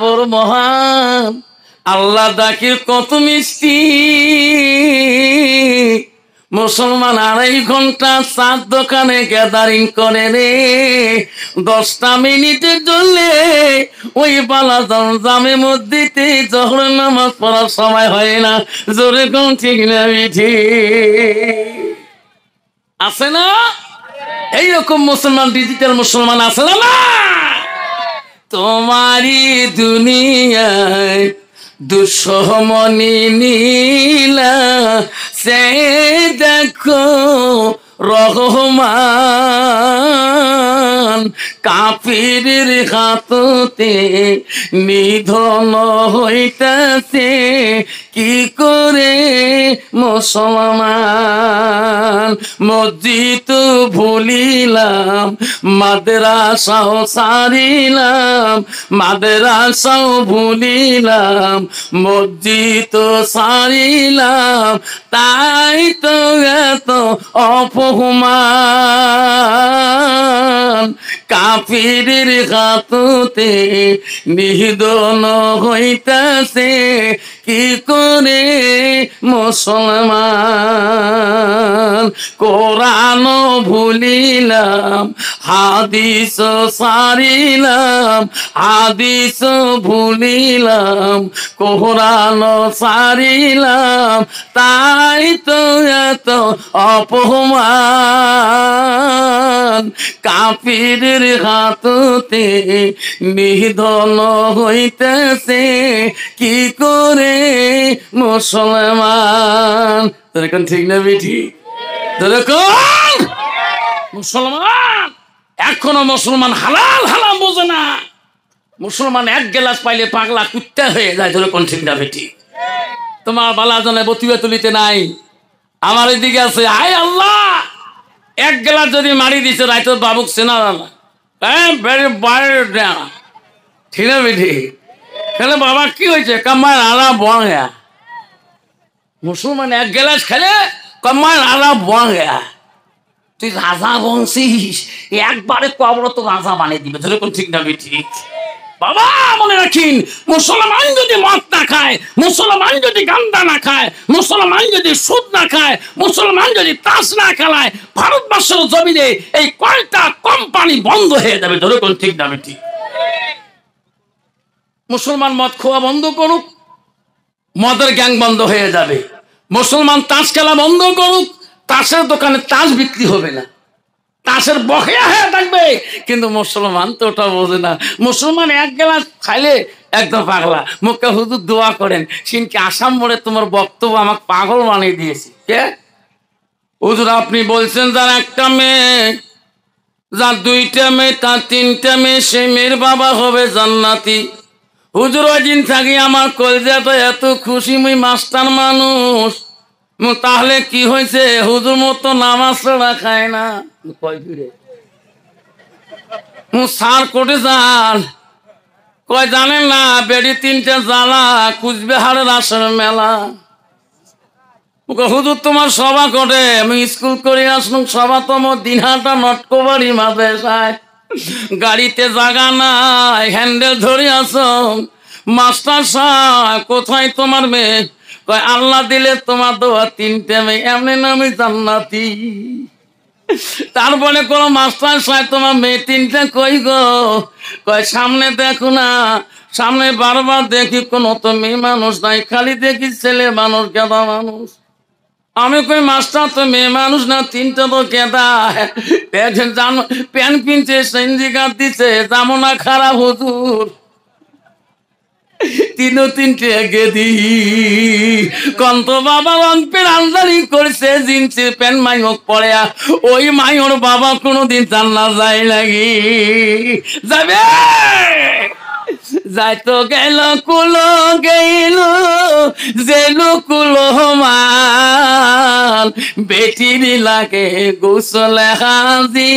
বড় মহান, আল্লাহ ডাকির কত মিষ্টি। মুসলমান 2.5 ঘন্টা চার দোকানে গ্যাদারিং করে রে, 10টা মিনিটের জন্য ওই বালাজান জামে মসজিদে জোহর নামাজ পড়ার সময় হয় না। জোরে কোন ঠিক না মিঠি আছে না? এইরকম মুসলমান, ডিজিটাল মুসলমান আছে না? তোমারি দুনিয়ায় দুঃসমনি নীলা সে দেখো রহমান, কাফিরের হাততে নিধন হইতেছে কি করে মুসলমান। মসজিদ ভুলিলাম, মাদ্রাসাও সারিলাম, মাদ্রাসাও ভুলিলাম, মসজিদ সারিলাম, তাই তো এত অপমান। কাফিরের হাততে নিধন হইতাছে কি করে মুসলমান। কোরআন ভুলিলাম, হাদিস সারিলাম, হাদিস ভুলিলাম, কোরআন সারিলাম, তাই তো এত অপমান। কাফিরের হাততে নিধন হইতেছে কি করে মুসলমান। এখন ঠিক না বেঠি? মুসলমান এখনো মুসলমান হালাল হারাম বোঝে না। মুসলমান 1 গ্লাস পাইলে পাগলা কুত্তা হয়ে যায়। কোন ঠিক না বেঠি? তোমার বালাজনে বতিবা তুলিতে নাই, আমার এদিকে আছে। আয় আল্লাহ, 1 গ্লাস যদি মারি দিছে রাইত বাবুক চেনা ঠিক না বেঠি? কেন বাবা কি হয়েছে? কামার আরা বয়া। মুসলমান 1 গ্লাস খেলে কামার আরা বয়া। তুই রাজা বংশিস, একবারে কবর তো রাজা বানিয়ে দিবে। যেরকম ঠিক না বেঠি? বাবা মনে রাখিন, মুসলমান যদি মদ না খায়, মুসলমান যদি গান্দা না খায়, মুসলমান যদি সুদ না খায়, মুসলমান যদি তাস না খেলায়, ভারতবর্ষের জমিনে এই কয়টা কোম্পানি বন্ধ হয়ে যাবে। যেরকম ঠিক না বেঠি? মুসলমান মদ খাওয়া বন্ধ করুক, মদের গ্যাং বন্ধ হয়ে যাবে। মুসলমান তাস খেলা বন্ধ করুক, তাসের দোকানে তাস বিক্রি হবে না, তাসের বকেয়া হয়ে থাকবে। কিন্তু মুসলমান তো ওটা বোঝে না। মুসলমান 1 গ্লাস খাইলে একদম পাগলা। মুখে হুজুর দোয়া করেন, সিনকে আসাম মোড়ে তোমার বক্তব্য আমাকে পাগল বানিয়ে দিয়েছে। কে হুজুর? আপনি বলছেন যার একটা মেয়ে, যার 2টা মেয়ে, তার 3টা মেয়ে, সে মেয়ের বাবা হবে জান্নাতি। হুজুর ওই দিন থাকি আমার কলজাটা এত খুশি, মুই মাস্টার মানুষ। তাহলে কি হয়েছে? হুজুর মতো নামাজ পড়া খায় না। কয় ফিরে সার কোটে যান, কয় জানেন না বেড়ি 3টা জ্বালা, কুচবিহারের আসর মেলা। হুজুর তোমার সভা করে, আমি স্কুল করে আসলাম সভা তো আমার দিনহাটা নটকোবাড়ি মাদ্রাসায়। গাড়িতে জায়গা নাই, হ্যান্ডেল ধরে আসো। মাস্টার সাহেব কোথায় তোমার মেয়ে? কয় আল্লাহ দিলে তোমার দোয়া 3টে মেয়ে, এমনি নামে জান্নাতি। তারপরে কোন মাস্টার সাহেব তোমার মেয়ে 3টা কই গো? কয় সামনে দেখো না, সামনে বারবার দেখি কোন তো মেয়ে মানুষ নাই, খালি দেখি ছেলে মানুষ, গেদা মানুষ। আমি কই মাস্টার তো মেয়ে মানুষ না, 3টা তো গেদা। প্যান্ট কিনছে, সেঞ্জি গাছ দিচ্ছে, জামনা খারাপ হুজুর। 3টে গেদি কন্ত বাবা অঙ্কের আমদানি করছে, জিন্সের প্যান্ট মাইক পরে। ওই মাইওর বাবা কোনোদিন জান্নাত যায় নাকি? যাবে? যাইতো গেল কুলো গেল জেলু কুলো মান, বেটির লাগে গোসল হাজি,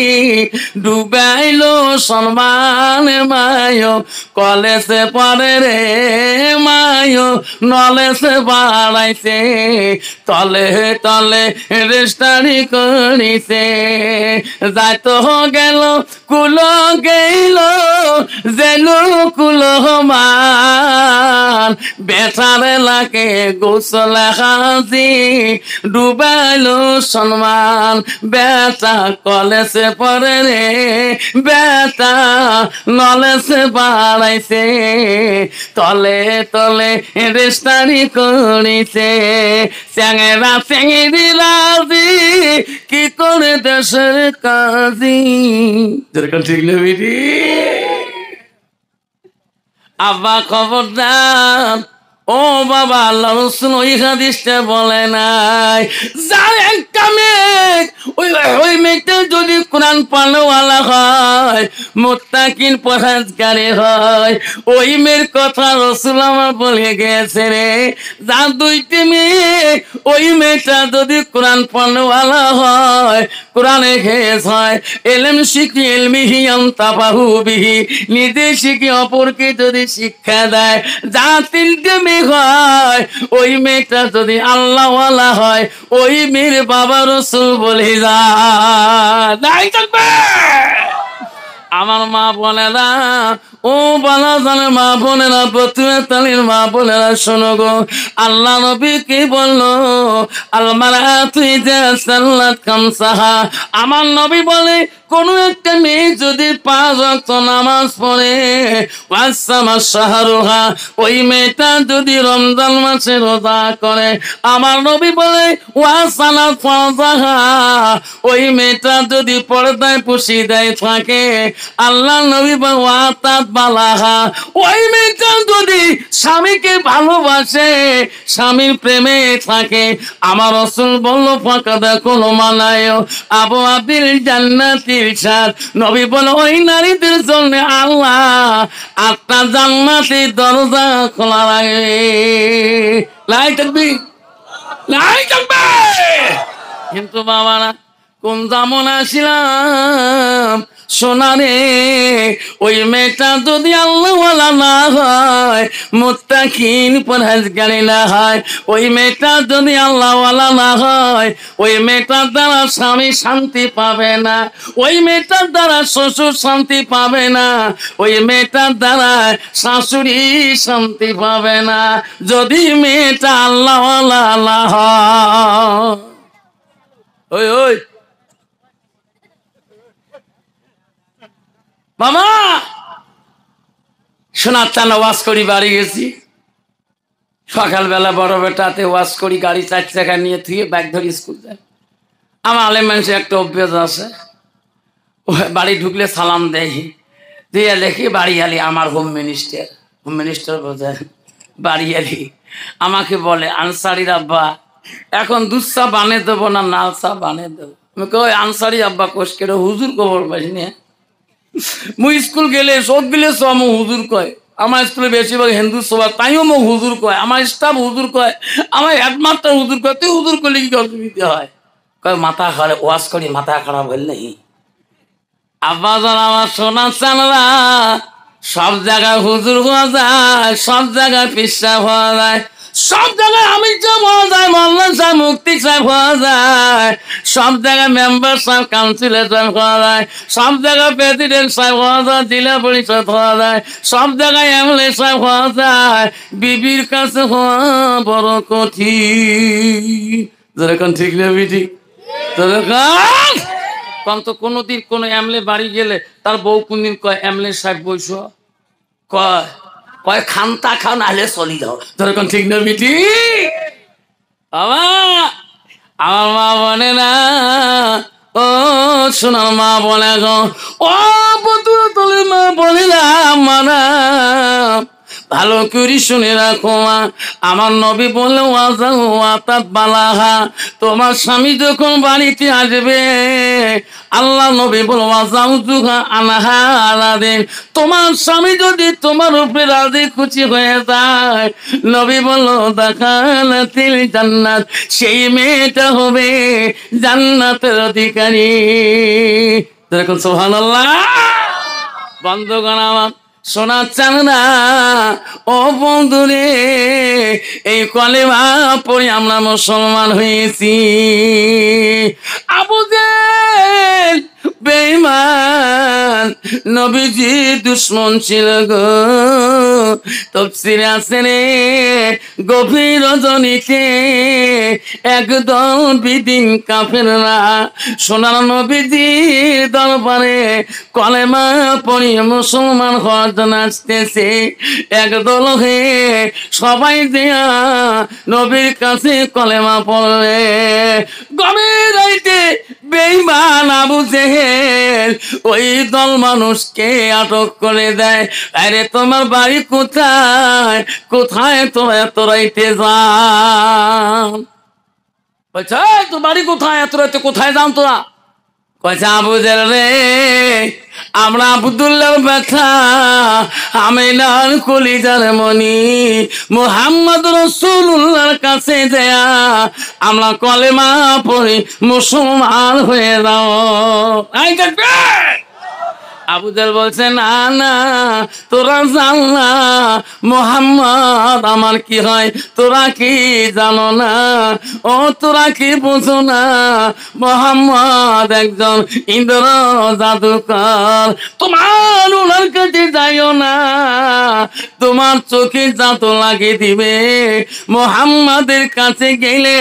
ডুবাইলো সম্মান মায়ো, কলেজে পড়ে রে মায়ো, নলেজে বাড়াইছে, তলে তলে রেস্টারি করিছে। যাইতো গেল কুলো গেল জেলু কুলো রহমান বেচারে লাগে গোসল হাজি ডুবাইলো সম্মান বেটা কলেজে পড়ে রে বেটা নলেজে বাড়াইছে তলে তলে রেস্টারি করিছে চ্যাংরা চ্যাংরি রাজি কি করে দেশের কাজী যেরকম ঠিক নেবি আব্বা খবরদার ও বাবা আল্লাহ রসুল ওই হাদিসটা বলে নাই যার একটা মেয়ে ওই মেয়েটা যদি কোরআন পালওয়ালা হয় মুত্তাকিন পরহেজগার হয় ওই মেয়ের কথা রসুল আমার বলে গেছে রে যার দুইটি মেয়ে ওই মেয়েটা যদি কোরআন পালওয়ালা হয় কোরআনে খেয়েছ হয় এলেম শিখি এলমিহি আনতাবাহু বিহি নিজে শিখি অপরকে যদি শিক্ষা দেয় যা তিনটে মেয়ে হয় ওই মেয়েটা যদি আল্লাহওয়ালা হয় ওই মেয়ের বাবা রসুল বলে যায় থাকবে আমার মা বোনেরা ও বালা জানে মা বোনেরা প্রথমে তালির মা বোনেরা শোনো গো আল্লাহ নবী কি বললো তুই যে সাল্লাত খামসাহা আমার নবী বলে কোন একটা মেয়ে যদি 5 ওয়াক্ত নামাজ পড়ে শাহরুহা ওই মেয়েটা যদি রমজান মাসে রোজা করে আমার নবী বলে ওয়াসানা ফাজাহা ওই মেয়েটা যদি পর্দায় পুষি দেয় থাকে আল্লাহ নবী বলে ওয়াতাত বালাহা ওই মেয়েটা যদি স্বামীকে ভালোবাসে স্বামীর প্রেমে থাকে আমার রাসূল বলল ফাকাদা কুল মানায় আবু আবিল জান্নাতি নবী বলে ওই নারীদের জন্য আল্লাহ 8টা জান্নাতের দরজা খোলা রাখবে লাই থাকবি কিন্তু বাবারা কোন জামন আসিলাম সোনারে ওই মেয়েটা যদি আল্লাহওয়ালা না হয় মুত্তাকিন পরহেজগারি না হয় ওই মেয়েটা যদি আল্লাহওয়ালা না হয় ওই মেয়েটার দ্বারা স্বামী শান্তি পাবে না ওই মেয়েটার দ্বারা শ্বশুর শান্তি পাবে না ওই মেয়েটার দ্বারা শাশুড়ি শান্তি পাবে না যদি মেয়েটা আল্লাহওয়ালা না হয় ওই ওই মামা শোনার টানা ওয়াজ করি বাড়ি গেছি সকালবেলা বড় বেটাতে ওয়াজ করি গাড়ি 4 চাকা নিয়ে থুয়ে ব্যাগ ধরে স্কুল যায় আমার আলেম মানুষের একটা অভ্যাস আছে বাড়ি ঢুকলে সালাম দেয় দিয়ে দেখি বাড়ি আলি আমার হোম মিনিস্টার বোঝায় বাড়ি আলি আমাকে বলে আনসারির আব্বা এখন দুধ চা বানিয়ে দেবো না লাল চা বানিয়ে দেবো আমি কই আনসারি আব্বা কোষকে হুজুর খবর পাইনি না মুই স্কুল গেলে সব গেলে সব মোক হুজুর কয় আমার স্কুলে বেশিরভাগ হিন্দু সভা তাইও মোক হুজুর কয় আমার স্টাফ হুজুর কয় আমার হেডমাস্টার হুজুর কয় তুই হুজুর করলে কি অসুবিধা হয় কয় মাথা খারাপ ওয়াজ করি মাথা খারাপ হইল নাকি আব্বা জান আমার সোনা চানরা সব জায়গায় হুজুর হওয়া যায় সব জায়গায় পিসাব হওয়া যায় সব জায়গায় আমি হওয়া যায় মোল্লা সাহেব মুক্তি সাহেব হওয়া যায় সব জায়গায় মেম্বার সাহেব কাউন্সিলর সাহেব হওয়া যায় সব জায়গায় প্রেসিডেন্ট সাহেব হওয়া যায় জেলা পরিষদ হওয়া যায় সব জায়গায় এমএলএ সাহেব হওয়া যায় বিবির কাছে হওয়া বড় কঠিন যেরকম ঠিক না বিটি কারণ তো কোনোদিন কোনো এমএলএ বাড়ি গেলে তার বউ কোনদিন কয় এমএলএ সাহেব বইস কয় খান্তা খান আলে চলি যাও যেরকম ঠিক না বিটি আমার মা বলে না ও সোনার মা বলে গো ও তোর মা বলে না মানা ভালো করে শুনে রাখো মা আমার নবী বললে ওয়াতাত বালাহা তোমার স্বামী যখন বাড়িতে আসবে আল্লাহ নবী বল ওয়াজাউজুহা আনহা রাদিন তোমার স্বামী যদি তোমার উপরে রাজি খুশি হয়ে যায় নবী বলল দাখালাতিল জান্নাত সেই মেয়েটা হবে জান্নাতের অধিকারী দেখুন সুবহানাল্লাহ বন্ধুগণ আমার শোনা চান না ও বন্ধুরে এই কলেমা পড়ে আমরা মুসলমান হয়েছি আবু জেহেল বেঈমান নবীজি দুশ্মন ছিল গো। তাফসীরে আছে রে, গভীর রজনীতে একদল বিদিন কাফেররা সোনার নবীজির দরবারে কলেমা পড়ে মুসলমান হওয়ার জন্য আসতেছে। একদল হয়ে সবাই দেয়া নবীর কাছে কলেমা পড়বে। গভীর রাইতে বেঈমান আবু জেহেল ওই দল মানুষকে আটক করে দেয়। আরে তোমার বাড়ি কোথায়, কোথায় তোরা এত রাইতে যান? বলছে তোর বাড়ি কোথায়, এত রাইতে কোথায় যান তোরা? কয়েছে আবু জেহেল রে, আমরা আব্দুল্লাহর ব্যথা, আমিনার কলিজার মনি মুহাম্মদ রাসূলুল্লাহর কাছে যায়া আমরা কলেমা পড়ি মুসলমান হয়ে যাও। এই দেখবে আবু জেহেল বলছে না না, তোরা জান না মুহাম্মদ আমার কি হয়, তোরা কি জানো না, ও তোরা কি বুঝো না, মুহাম্মদ একজন ইন্দ্র জাদুকর। তোমার ওনার কাছে যাইও না, তোমার চোখে জাদু লাগিয়ে দিবে। মুহাম্মাদের কাছে গেলে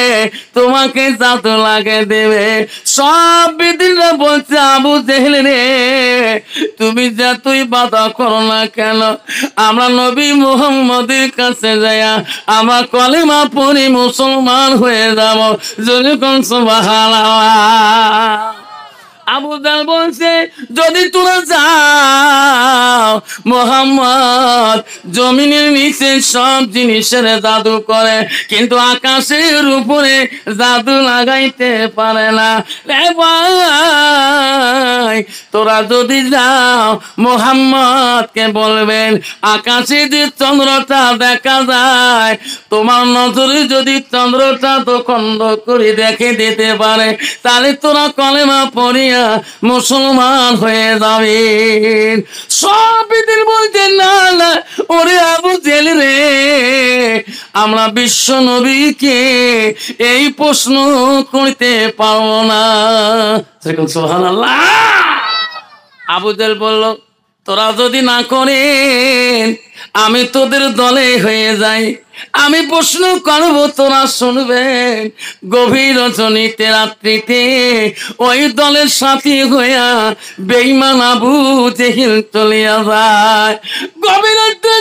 তোমাকে জাদু লাগিয়ে দেবে। সব বিদিনরা বলছে আবু জেহেল রে, তুমি যতই বাধা করো না কেন, আমরা নবী মুহাম্মদের কাছে যাইয়া আমরা কলেমা পড়ি মুসলমান হয়ে যাব। যদি কোন সুবহানাল্লাহ। আবু জেহেল বলছে যদি তোরা যাও, মুহাম্মদ জমিনের নিচে সব জিনিসের জাদু করে, কিন্তু আকাশের উপরে জাদু লাগাইতে পারে না। রে ভাই, তোরা যদি যাও মুহাম্মদকে বলবেন আকাশে যে চন্দ্রটা দেখা যায়, তোমার নজরে যদি চন্দ্রটা তো খন্ড করে দেখে দিতে পারে, তাহলে তোরা কলেমা পড়িয়া মুসলমান হয়ে যাবেন। সব দিন বলতে না না, ওরে আবু জেহেল রে, আমরা বিশ্ব নবীকে এই প্রশ্ন করতে পারবো না। সুবহানাল্লাহ। আবু জেহেল বলল তোরা যদি না করেন আমি তোদের দলে হয়ে যাই, আমি প্রশ্ন করবো তোরা শুনবেন। গভীর রজনীতে রাত্রিতে ওই দলের সাথী হইয়া বেঈমান আবু জেহেল চলিয়া যায়। গভীর রাত্রে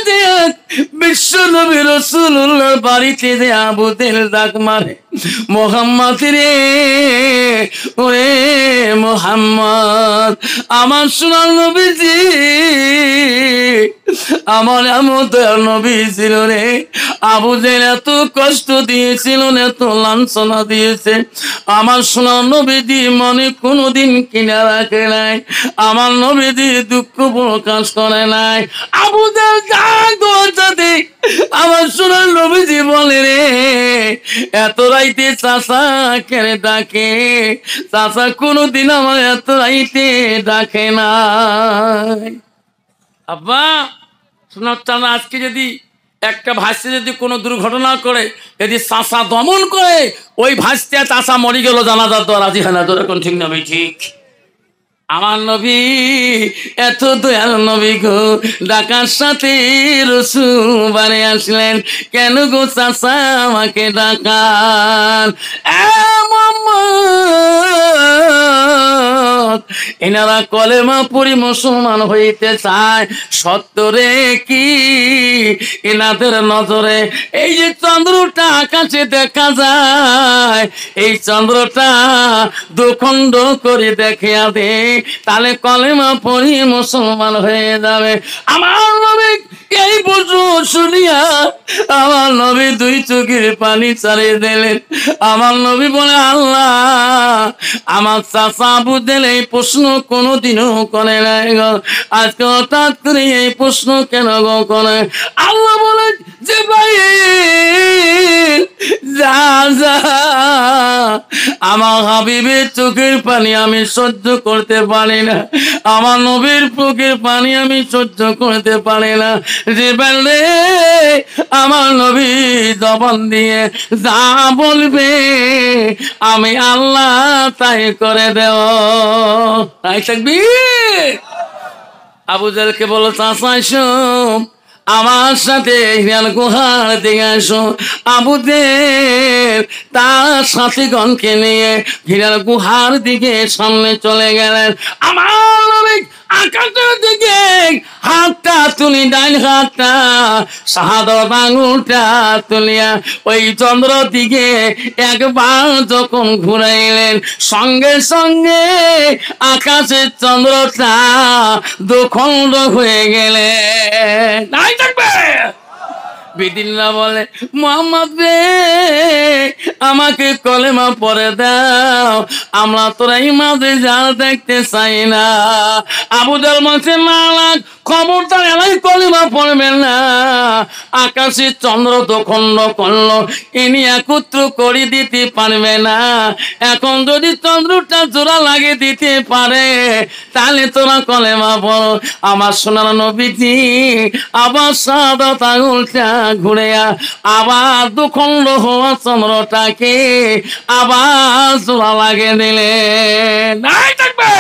বিশ্ব নবী রাসূলুল্লাহর বাড়িতে যে আবু জেহেল ডাক মারে, মুহাম্মদ রে, ওরে মুহাম্মদ, আমার সোনার নবীজি, আমার এমন নবী ছিল রে। আবু জেহেল এত কষ্ট দিয়েছিল, এত লাঞ্ছনা দিয়েছে, আমার সোনার নবীজি মনে কোনোদিন কিনে রাখে নাই, আমার নবীজি দুঃখ প্রকাশ করে নাই। আবু জেহেল যাতে আমার সোনার নবীজি বলে রে, এত রাইতে চাচা কেন ডাকে? চাচা কোনোদিন আমার এত রাইতে ডাকে নাই। আব্বা সোনার চাঁদা, আজকে যদি একটা ভাসতে যদি কোনো দুর্ঘটনা করে, যদি চাষা দমন করে, ওই ভাসতে চাষা মরে গেল, জানাজা তো রাজি হয় না। তোর এখন ঠিক নবী ঠিক। আমার নবী এত দয়াল নবী গো, ডাকার সাথে রাসূল বাড়ি আসলেন, কেন গো চাচা আমাকে ডাকান? এনারা কলেমা পড়ি মুসলমান হইতে চায়, সত্তরে কি এনাদের নজরে এই যে চন্দ্রটা আকাশে দেখা যায়, এই চন্দ্রটা দুখণ্ড করে দেখে দে, তাহলে কলেমা পড়ি মুসলমান হয়ে যাবে। আমার নবী এই বছর শুনিয়া আমার নবী দুই চোখের পানি ছাড়িয়ে দিলেন। আমার নবী বলে আল্লাহ, আমার চাচা আবু জেহেল এই প্রশ্ন কোনোদিনও করে নাই গো, আজকে হঠাৎ করে এই প্রশ্ন কেন গো করে? আল্লাহ বলে যে ভাই যা যা, আমার হাবিবের চোখের পানি আমি সহ্য করতে পারি না, আমার নবীর চোখের পানি আমি সহ্য করতে পারি না। যে বলে আমার নবী জবান দিয়ে যা বলবে আমি আল্লাহ তাই করে দেও। তাই থাকবি। আবু জাহলকে বলো, চাচা এসো আমার সাথে হিরার গুহার দিকে আসো। আবু জাহেল তার সাথীগণকে নিয়ে হিরার গুহার দিকে সামনে চলে গেলেন। আমার নবী আকাশের দিকে হাতটা তুলি, ডাইন হাতটা শাহাদাত আঙুলটা তুলিয়া ওই চন্দ্র দিকে একবার যখন ঘুরাইলেন, সঙ্গে সঙ্গে আকাশের চন্দ্রটা দুখণ্ড হয়ে গেলে। নাই থাকবে। বিদিনরা বলে, মোহাম্মদ রে আমাকে কলেমা পড়ে দাও, আমরা তোরা ইমামে জাল দেখতে চাই না। আবু জাহল বলছে, না না খবরদার এলাই কলেমা পড়বেন না, আকাশে চন্দ্র দখণ্ড করলো ইনি একত্র করে দিতে পারবে না। এখন যদি চন্দ্রটা জোড়া লাগিয়ে দিতে পারে তাহলে তোরা কলেমা পড়ো। আমার সোনার নবীজি আবার শাহাদাত আঙুলটা ঘুরে আবার দুখণ্ড হওয়া চন্দ্রটাকে আবার জোড়া লাগিয়ে দিলে। নাই থাকবে।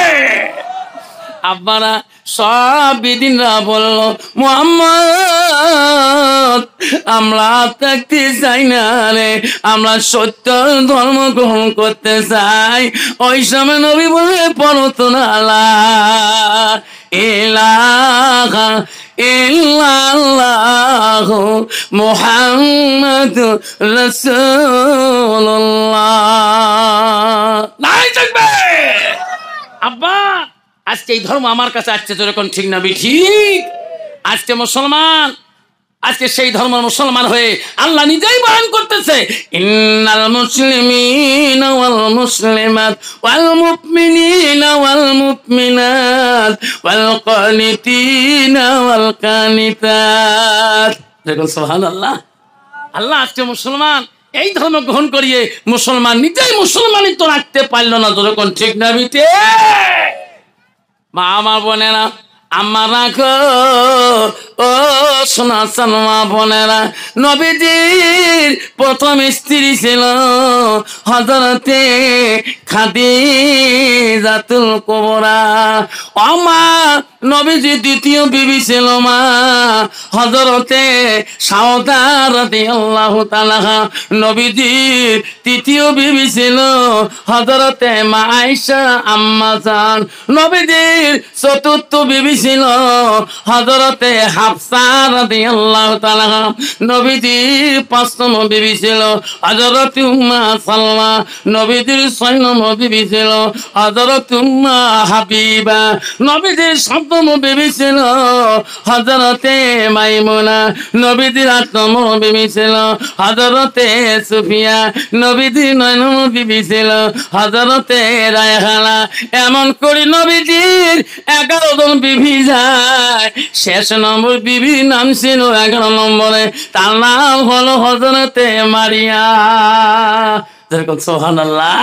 আব্বারা সব বিদিনরা বলল, মুহাম্মদ আমরা থাকতে চাই না রে, আমরা সত্য ধর্ম গ্রহণ করতে চাই। ওই সময় নবী বলে, পড়ো তো না লা ইলাহা ইল্লাল্লাহু মুহাম্মাদুর রাসূলুল্লাহ। নাই থাকবে। আব্বা আজকে এই ধর্ম আমার কাছে আসছে, যেরকম ঠিক না ঠিক? আজকে মুসলমান, আজকে সেই ধর্ম মুসলমান হয়ে আল্লাহ নিজেই বয়ান করতেছে, ইন্নাল মুসলিমিনা ওয়াল মুসলিমাত ওয়াল মুমিনিনা ওয়াল মুমিনাত ওয়াল কানিতিনা ওয়াল কানিতাত। দেখুন সুবহানাল্লাহ। আল্লাহ আজকে মুসলমান এই ধর্ম গ্রহণ করিয়ে মুসলমান নিজেই মুসলমানিত্ব রাখতে পারলো না, যেরকম ঠিক না বিটে? মা আমার বোনেরা আমার রাখো, ও সোনা মা বোনেরা, নবীজির প্রথম স্ত্রী ছিল হযরতে খাদিজাতুল কুবরা। ও মা, নবীজির দ্বিতীয় বিবি ছিল মা হযরতে সাউদা রাদিয়াল্লাহু তাআলা। নবীজির তৃতীয় বিবি ছিল হযরতে মা আয়েশা আম্মা জান। নবীজির চতুর্থ বিবি ছিল হযরতে হাফসা রাদিয়াল্লাহু তাআলা। নবীজির পঞ্চম বিবি ছিল হযরত উম্মে সালমা। নবীজির ছয় নম্বর বিবি ছিল হযরত উম্মে হাবিবা। নবীজির সপ্তম বিবি ছিল হযরতে মাইমুনা। নবীজির আট নম্বর বিবি ছিল হযরতে সুফিয়া। নবীজির নয় নম্বর বিবি ছিল হযরতে রায়হানা। এমন করে নবীজির 11 জন বিবি যায়। শেষ নম্বর বিবির নাম ছিল 11 নম্বরে, তার নাম হলো হযরতে মারিয়া। যেরকম সুবহানাল্লাহ।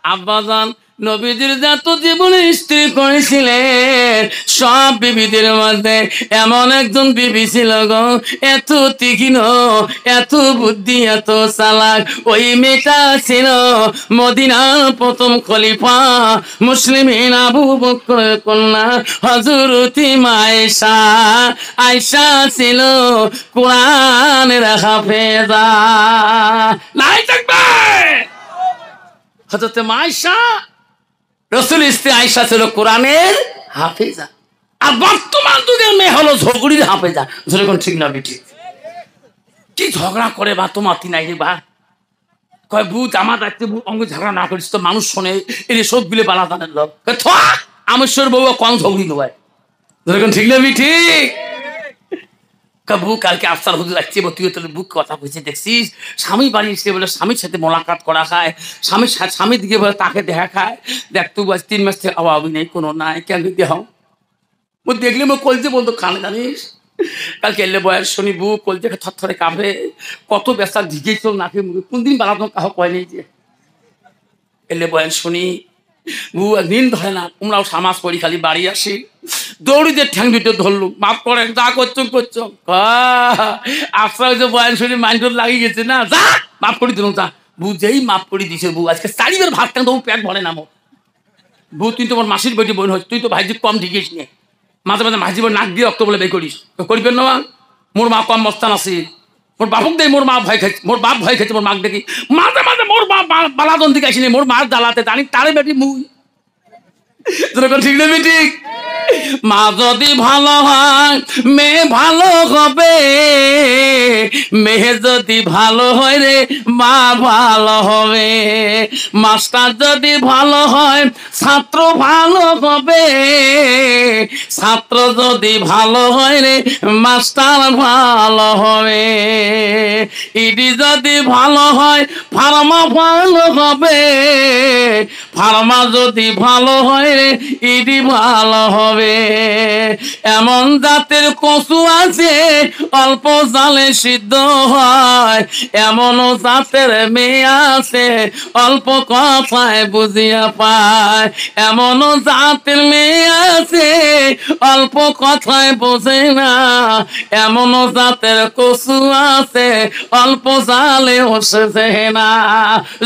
আব্বাজান নবীজির যত জীবনে স্ত্রী করেছিলেন সব বিবিদের মধ্যে এমন একজন বিবি ছিল গো, এত তীক্ষ্ণ, এত বুদ্ধি, এত চালাক। ওই মেয়েটা ছিল মদিনার প্রথম খলিফা মুসলিমিন আবু বকরের কন্যা হযরতে আয়েশা। আয়েশা ছিল কোরআনের হাফেজা। নাই থাকবে। হযরতে আয়েশা রাসূল স্ত্রী আয়েশা ছিল কোরআনের হাফেজা। আর বর্তমান যুগের মেয়ে হলো ঝগড়ির হাফেজা। যেরকম ঠিক না বেটি? কি ঝগড়া করে বা তোমার নাই রে বা, কয় বুঝ আমার দায়িত্ব অঙ্গ ঝগড়া না করিস তো মানুষ শোনে, এর সব গুলো বালা জানেন লোক আমেশ্বর বউ কম ঝগড়ি দেওয়ায়। যেরকম ঠিক না বেটি? বুক কালকে আফসার হুজুর আসছে, তুই তোর বুক কথা বুঝে দেখছিস, স্বামী বাড়ি এসে বলে স্বামীর সাথে মোলাকাত করা খায়, স্বামীর দিকে বলে তাকে দেখা খায়। দেখ তুই 3 মাস থেকে আওয়াবি নেই, কোনো নাই, কেন দেহ ও দেখলে মো কলজে বলতো খানে জানিস। কালকে এলে বয়ার শুনি বুক কলজে থরথরে কাঁপে, কত ব্যস্ত ঢিকেই চল নাকে মুখে, কোন দিন বাড়াতো কাহ কয় নেই যে। এলে বয়ান শুনি বউ একদিন ধরে না, তোমরাও সামাজ করি খালি বাড়ি আসি, দৌড়িতে ঠ্যাং দুটো ধরলু, মাফ করেন যা করছো করছো। আফসা হয়েছে বয়ান শুনে মাইন্ড লাগিয়ে গেছে না, যা মাফ করে দিল যা। বউ যেই মাফ করে দিছে, বউ আজকে চারিবার ভাত কেন তবু পেট ভরে না মোর। বউ তুই তোমার মাসির বেটি বোন হচ্ছে, তুই তো ভাইজি কম ঠিকিস নে, মাঝে মাঝে মাঝি নাক দিয়ে রক্ত বলে বের করিস, করবেন না। মোর মা কম মস্তান আছে, মোর বাপক দেয় মোর মা ভয় খাইছে, মোর বাপ ভয় খাইছে মোর মাক দেখি, মাঝে মাঝে মোর মা বালাদন থেকে আসিনি, মোর মার জ্বালাতে জানি তারে বেটি মুই। ঠিক না ঠিক? মা যদি ভালো হয় মেয়ে ভালো হবে, মেয়ে যদি ভালো হয় রে মা ভালো হবে, মাস্টার যদি ভালো হয় ছাত্র ভালো হবে, ছাত্র যদি ভালো হয় রে মাস্টার ভালো হবে, ইডি যদি ভালো হয় ফার্মা ভালো হবে, ফার্মা যদি ভালো হয় রে ইডি ভালো হবে। এমন জাতের কচু আছে অল্প জালে সিদ্ধ হয়, এমন জাতের মেয়ে আছে অল্প কথায় বুঝিয়া পায়, এমন জাতের মেয়ে আছে অল্প কথায় বোঝে না, এমন জাতের কচু আছে অল্প জালে বসে না।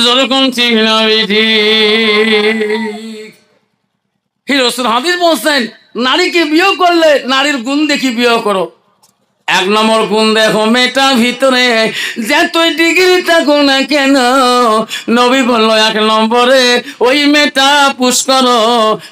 যেরকম ঠিক না বিধি। রাসূল হাদিস বলছেন, নারীকে বিয়ে করলে নারীর গুণ দেখি বিয়ে করো। এক নম্বর গুণ দেখো, মেয়েটার ভিতরে যতই ডিগ্রি থাকো না কেন, নবী বললো এক নম্বরে ওই মেয়েটা পুশ করো,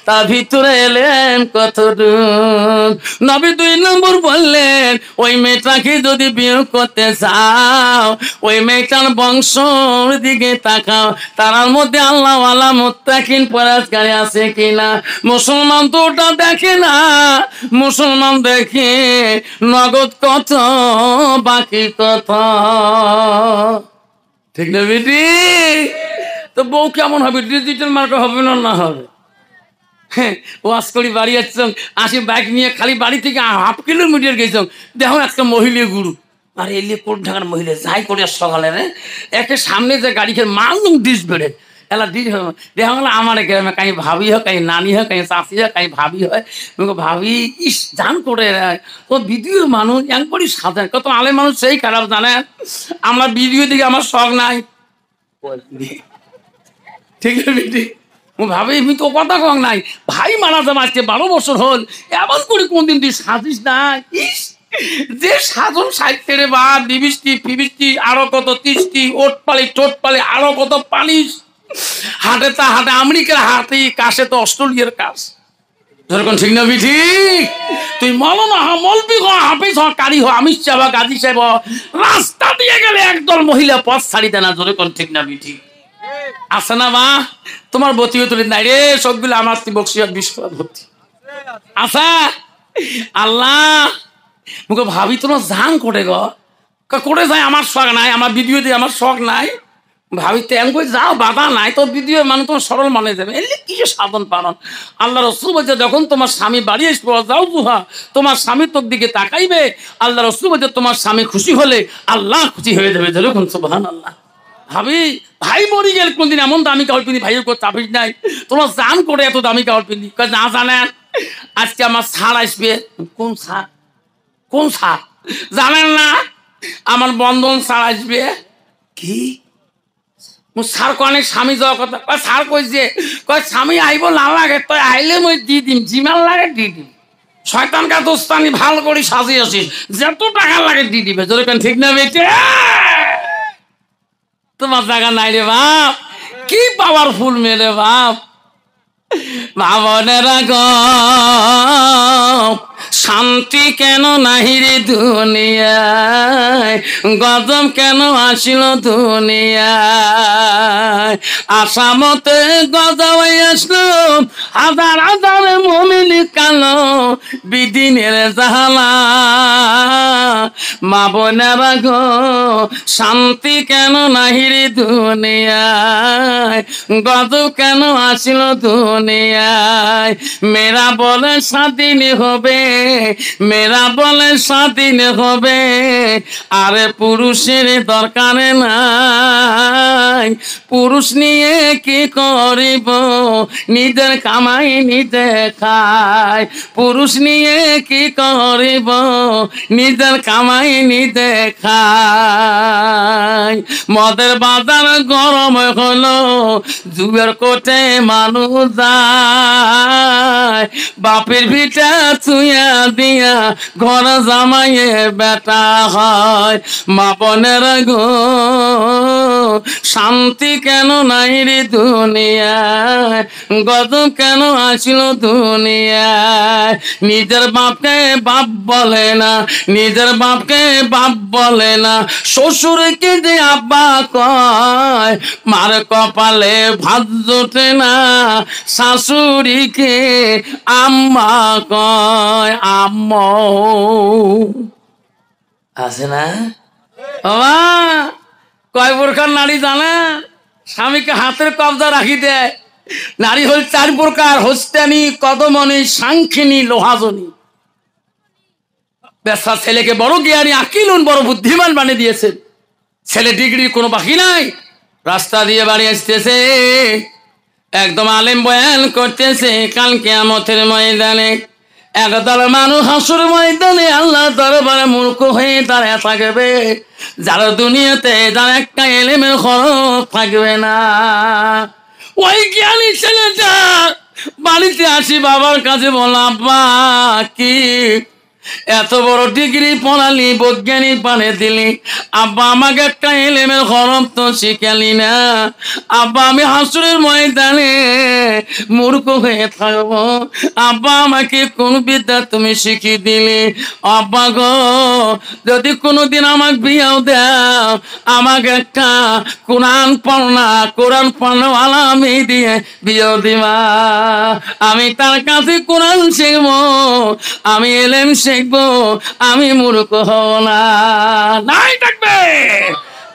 তার ভিতরে এলেন কতটুক। নবী দুই নম্বর বললেন, ওই মেয়েটাকে যদি বিয়ে করতে চাও ওই মেয়েটার বংশর দিকে তাকাও, তার মধ্যে আল্লাহওয়ালা মুত্তাকিন পরহেজগার আছে কিনা। মুসলমান তো ওটা দেখে না, মুসলমান দেখে নগদ কত বাকি কত। ঠিক না বেটি? তো বউ কেমন হবে? ডিজিটাল মার্কা হবে না? না হবে। হ্যাঁ, ওয়াজ করি বাড়ি আসছং, আসি বাইক নিয়ে খালি বাড়ি থেকে 1/2 কিলোমিটার গেছং, দেখো একটা মহিলা গুরু, আর এলে কোন ঢাকার মহিলা যাই করে সকালে রে একে সামনে যে গাড়ি খেয়ে মালুম ডিস বেড়ে এলা ডিস দেখা গেলো আমার গ্রামে কাই ভাবি হয়, কাই নানি হয়, কাই চাষি হয়, কাই ভাবি হয়। ভাবি ইস জান করে তো ভিডিওর মানুষ একবারই সাধারণ, কত আলে মানুষ সেই খারাপ জানে। আমরা ভিডিও দিকে আমার শখ নাই, ঠিক আছে বেটি? ভাবি আমি তো কথা কম নাই, ভাই মারা যাবে আজকে 12 বছর হল, এমন করে কোনদিন তুই সাজিস নাই। ইস যে সাধন সাহিত্যের বা বিবিষ্টি ফিবিষ্টি আরো কত তিষ্টি, ওট পালি টোট পালি আরো কত পালিশ, হাটে তা হাটে আমেরিকার হাতে, কাশে তো অস্ট্রেলিয়ার কাশ। যেরকম ঠিক না বিঠি? তুই মৌলানা হ, মলবি হ, হাফিজ হ, কারি হ, আমির সাহেব, গাজী সাহেব, রাস্তা দিয়ে গেলে একদল মহিলা পথ ছাড়িতে না। যেরকম ঠিক না বিঠি? আছে না মা? তোমার বতিও তুলি নাই রে, সবগুলো আমার বক্সিয়ার বিস্ফোরণ ভর্তি আচ্ছা। আল্লাহ মুখে ভাবি তোমার জান করে গো করে যায়, আমার শখ নাই, আমার ভিডিও দিয়ে আমার শখ নাই। ভাবি তেন করে যাও, বাধা নাই তো, ভিডিও মানে তোমার সরল মানে যাবে, এলে কিসে সাধন পালন। আল্লাহ রসুল বলছে যখন তোমার স্বামী বাড়ি আসবে যাও জুহা, তোমার স্বামী তোর দিকে তাকাইবে, আল্লাহ রসুল বলছে তোমার স্বামী খুশি হলে আল্লাহ খুশি হয়ে যাবে। যেরকম সুবহানাল্লাহ। ভাবি ভাই মরি গেল কোনদিন এমন দামি কাপড় পিনি, ভাইয়ের কোনো চাপিস নাই, তোমার জান করে এত দামি কাপড় পিনি। না জানেন আজকে আমার সার আসবে। কোন সার? কোন সার জানেন না? আমার বন্ধন সার আসবে। কি সার কনে স্বামী যাওয়ার কথা? সার কইছে কয় স্বামী আইব না লাগে তো আইলে মই দি দিম, জিমাল লাগে দি দিম। শয়তান কা দোস্তানি ভাল করে সাজিয়ে আসিস, যত টাকা লাগে দি দিবে। যেরকম ঠিক না বেটে? তোমার জায়গা নাই রে বাপ, কি পাওয়ারফুল মেয়ে রে বাপ। ভাবনেরা গো শান্তি কেন নাহি রে দুনিয়ায়, গজব কেন আসিল দুনিয়ায়, আসামতে গজব আসলো, হাজার হাজার মুমিন কালো বিদিনের জাহালা। মা বোনেরা গো শান্তি কেন নাহি রে দুনিয়ায়, গজব কেন আসিল দুনিয়ায়। মেয়েরা বলে স্বাধীন হবে মেয়েরা বলে স্বাধীন হবে, আরে পুরুষের দরকার নাই। পুরুষ নিয়ে কি করিব, নিজের কামাই নিজে খায়। পুরুষ নিয়ে কি করিব, নিজের কামাই নিজে খায়। মদের বাজার গরম হলো, যুগের কোটে মানুষ যায়। বাপের ভিটা ছুঁয়া দিয়া ঘর জামাইয়ে বেটা হয়। মা বোনের গো শান্তি কেন নাই রে দুনিয়ায়, গজব কেন আসলো দুনিয়ায়। নিজের বাপকে বাপ বলে না, নিজের বাপকে বাপ বলে না, শ্বশুরকে যে আব্বা কয়। মার কপালে ভাত জোটে না, শাশুড়িকে আম্মা কয়। আম্মা আছে না বাবা? কয় প্রকার নারী জানে? স্বামীকে হাতের কবজা রাখি দেয়। নারী হল 4 প্রকার: হস্তানি, কদমনি, সাংখিনী, লোহাজনী। বেশা ছেলেকে বড় জ্ঞানী, আকিলুন, বড় বুদ্ধিমান বানিয়ে দিয়েছেন। ছেলে ডিগ্রির কোনো বাকি নাই, রাস্তা দিয়ে বাড়ি আসতেছে, একদম আলেম বয়ান করতেছে কাল কিয়ামতের ময়দানে একদল মানুষ হাসুর ময়দানে আল্লাহ দরবারে মূর্খ হয়ে দাঁড়ায় থাকবে, যারা দুনিয়াতে যার একটা এলেমের খরচ থাকবে না। ওই জ্ঞানী ছেলেটা বাড়িতে আসি বাবার কাছে বলল, আব্বা কি এত বড় ডিগ্রি পড়ালি, বৈজ্ঞানিক বানিয়ে দিলি, আব্বা আমাকে একটা এলেমের খরচ তো শিখালি না। আব্বা আমি হাসুরের ময়দানে মূর্খ হয়ে থাকবো, আব্বা আমাকে কোন বিদ্যা তুমি শিখিয়ে দিলে? আব্বা গো যদি কোনোদিন আমাকে বিয়েও দাও, আমাকে একটা কোরআন পড়নাওয়ালা মেয়ে দিয়ে বিয়েও দিবা। আমি তার কাছে কোরআন শিখবো, আমি এলেম শিখবো, আমি মূর্খ হব না। নাই থাকবে।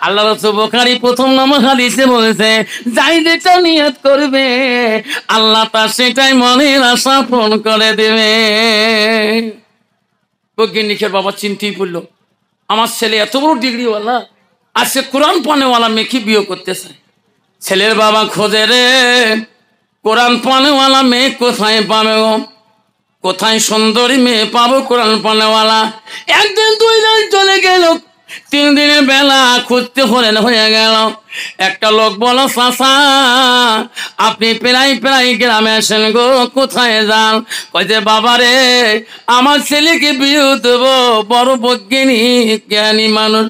আল্লাহ রাসূল বুখারী 1 নম্বর হাদিসে বলেছে, যাই যেটা নিয়ত করবে আল্লাহ তার সেটাই মনের আশা পূরণ করে দেবে। বৈজ্ঞানিকের বাবা চিন্তাই পড়লো, আমার ছেলে এত বড় ডিগ্রিওয়ালা, আজকে কোরআন পানেওয়ালা মেয়েকে বিয়ে করতেছে। ছেলের বাবা খোঁজে রে, কোরআন পানেওয়ালা মেয়ে কোথায় পাবে গো? কোথায় সুন্দরী মেয়ে পাবো কোরআন পানেওয়ালা? 1 দিন 2 দিন চলে গেল, 3 দিনের বেলা খুঁজতে হয়ে গেল। একটা লোক বলো, চাচা আপনি প্রায় গ্রামে আসেন গো, কোথায় যান? কইতে বাবা রে আমার ছেলেকে বিয়ে দেবো, বড় বৈজ্ঞানিক জ্ঞানী মানুষ,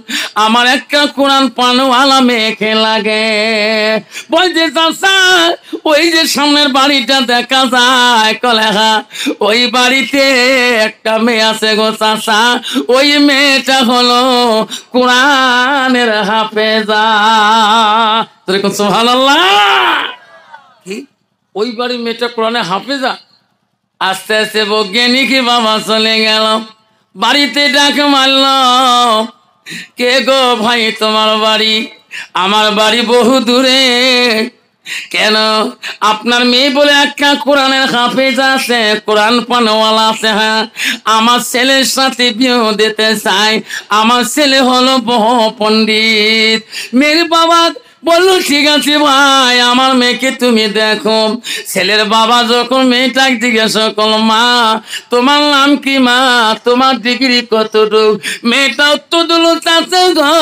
আমার একটা কোরআন পানেওয়ালা মেয়েকে লাগে। বলছে চাচা ওই যে সামনের বাড়িটা দেখা যায় কলেহা, ওই বাড়িতে একটা মেয়ে আছে গো চাচা, ওই মেয়েটা হলো কোরআনের হাফেজা। সুবহানাল্লাহ। কি ওই বাড়ির মেয়েটা কোরআনের হাফেজা? আস্তে আস্তে বৈজ্ঞানিক বাবা চলে গেল, বাড়িতে ডাক মারল, কে গো ভাই তোমার বাড়ি? আমার বাড়ি বহু দূরে। কেন? আপনার মেয়ে বলে একটা কোরআনের হাফেজা আছে, কোরআন পানেওয়ালা আছে। হ্যাঁ, আমার ছেলের সাথে বিয়ে দিতে চাই, আমার ছেলে হলো বহু পণ্ডিত। মেয়ের বাবা বললো ঠিক আছে ভাই, আমার মেয়েকে তুমি দেখো। ছেলের বাবা যখন মেয়েটাকে জিজ্ঞাসা করল, মা তোমার নাম কি? মা তোমার ডিগ্রি কতটুকু? মেয়েটা উত্তর দিল, চাচা গো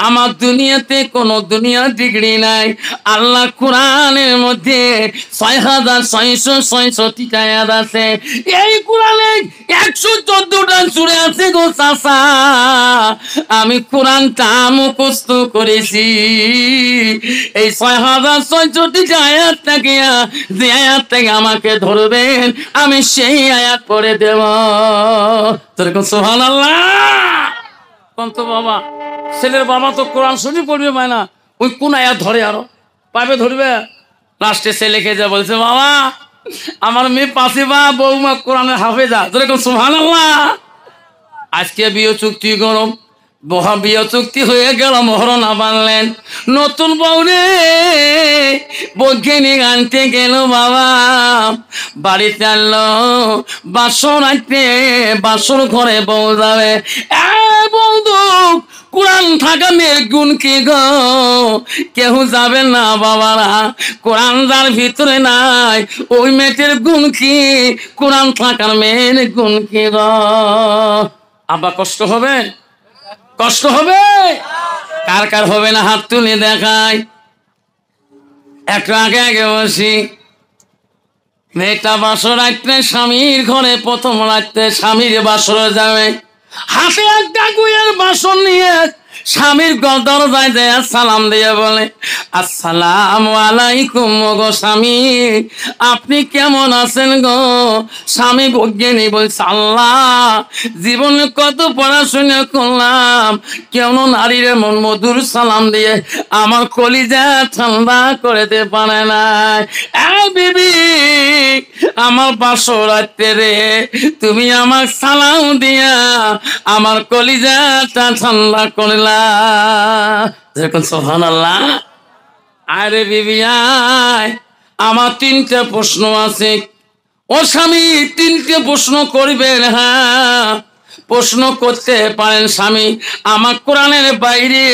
আমার দুনিয়াতে কোনো দুনিয়ার ডিগ্রি নাই, আল্লাহ কোরআনের মধ্যে 6666 আয়াত আছে, এই কোরআনে 114টা সূরা আছে গো চাচা, আমি কোরআনটা মুখস্থ করেছি। এই 6066 আয়াতটাকে, যে আয়াত থেকে আমাকে ধরবেন আমি সেই আয়াত পড়ে দেব। সুবহানাল্লাহ। কোন তো বাবা, ছেলের বাবা তো কোরআন শরীফ পড়বে পায় না, ওই কোন আয়াত ধরে আরো পাবে ধরবে। লাস্টে ছেলেকে যা বলছে, বাবা আমার মেয়ে পাশে বা বৌমা কোরআনের হাফেজা। সুবহানাল্লাহ। আজকে বিয়ে চুক্তি গরম, বিয়ে চুক্তি হয়ে গেল, মোহরনা বানলেন। নতুন বউরে বৈজ্ঞানিক আনতে গেল বাবা, বাড়িতে আনলো বাসন আনতে, বাসন ঘরে বউ যাবে। বন্ধু, কোরআন থাকা মেয়ের গুণ কি গো? কেউ যাবে না বাবারা, কোরআন যার ভিতরে নাই ওই মেয়েটির গুণ কি? কোরআন থাকার মেয়ের গুণ কি গো? আব্বা কষ্ট হবে? কষ্ট হবে? কার কার হবে না হাত তুলে দেখায়। একটু আগে আগে বসি, মেয়েটা বাসর রাখতে স্বামীর ঘরে, প্রথম রাখতে স্বামীর বাসরে যাবে, হাতে একটা গুয়ের বাসন নিয়ে স্বামীর দরজায় যায় সালাম দিয়ে বলে, আসসালামু আলাইকুম গো স্বামী, আপনি কেমন আছেন গো? স্বামী বৈজ্ঞানিক বলছে, আল্লাহ, জীবনে কত পড়াশোনা করলাম, কেন নারীর মন মধুর সালাম দিয়ে আমার কলিজা ঠান্ডা করে দিতে পারে না। বিবি, আমার বাসর রাখতে রে, তুমি আমার সালাম দিয়া আমার কলিজাটা ঠান্ডা করলা। সুবহানাল্লাহ। আরে বিবি আয়, আমার 3টে প্রশ্ন আছে। ও স্বামী, 3টে প্রশ্ন করবেন? হ্যাঁ, প্রশ্ন করতে পারেন স্বামী, আমার কোরআনের বাইরে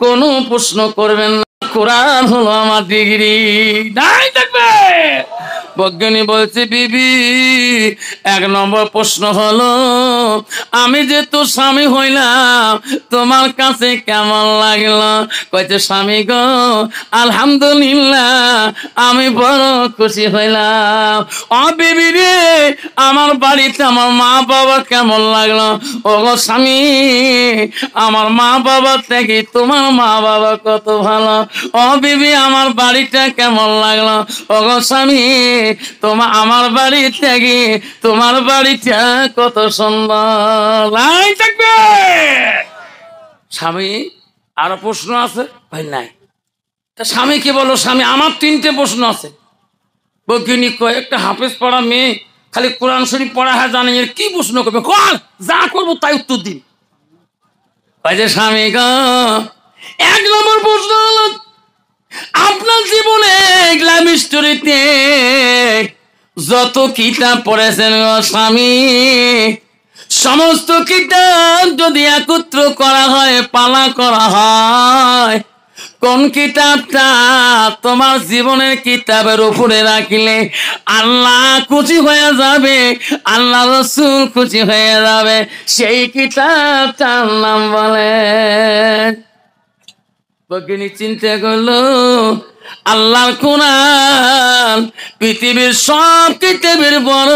কোনো প্রশ্ন করবেন না, কোরআন হলো আমার ডিগ্রি, নাই থাকবে। বৈজ্ঞানিক বলছে, বিবি 1 নম্বর প্রশ্ন হলো, আমি যে তোর স্বামী হইলাম তোমার কাছে কেমন লাগলো? কইছে, স্বামী গো, আলহামদুলিল্লাহ, আমি বড় খুশি হইলাম। ও বিবি রে, আমার বাড়িতে আমার মা বাবা কেমন লাগলো? ও গো স্বামী, আমার মা বাবা থেকে তোমার মা বাবা কত ভালো। ও বিবি, আমার বাড়িটা কেমন লাগলো? ও গো স্বামী, আমার বাড়ি থেকে তোমার বাড়িটা কত সুন্দর। থাকবে স্বামী। আরো প্রশ্ন আছে? ভাই নাই। তা স্বামী কি বলো? স্বামী, আমার 3টে প্রশ্ন আছে। বৈজ্ঞানিক কয়, একটা হাফেজ পড়া মেয়ে খালি কোরআন শরীফ পড়া হয় জানে, এর কি প্রশ্ন করবে? কর, যা করবো তাই উত্তর দিন। স্বামী গো, 1 নম্বর প্রশ্ন হলো, আপনার জীবনে লাইফ স্টোরিতে যত কিতাব পড়েছেন স্বামী, সমস্ত কিতাব যদি একত্র করা হয়, পালা করা হয়, কোন কিতাবটা তোমার জীবনের কিতাবের উপরে রাখিলে আল্লাহ খুশি হয়ে যাবে, আল্লাহ রাসূল খুশি হয়ে যাবে, সেই কিতাবটার নাম বলেন? বৈজ্ঞানিক চিন্তা করলো, আল্লাহর কোরআন পৃথিবীর সব কিতাবের বড়,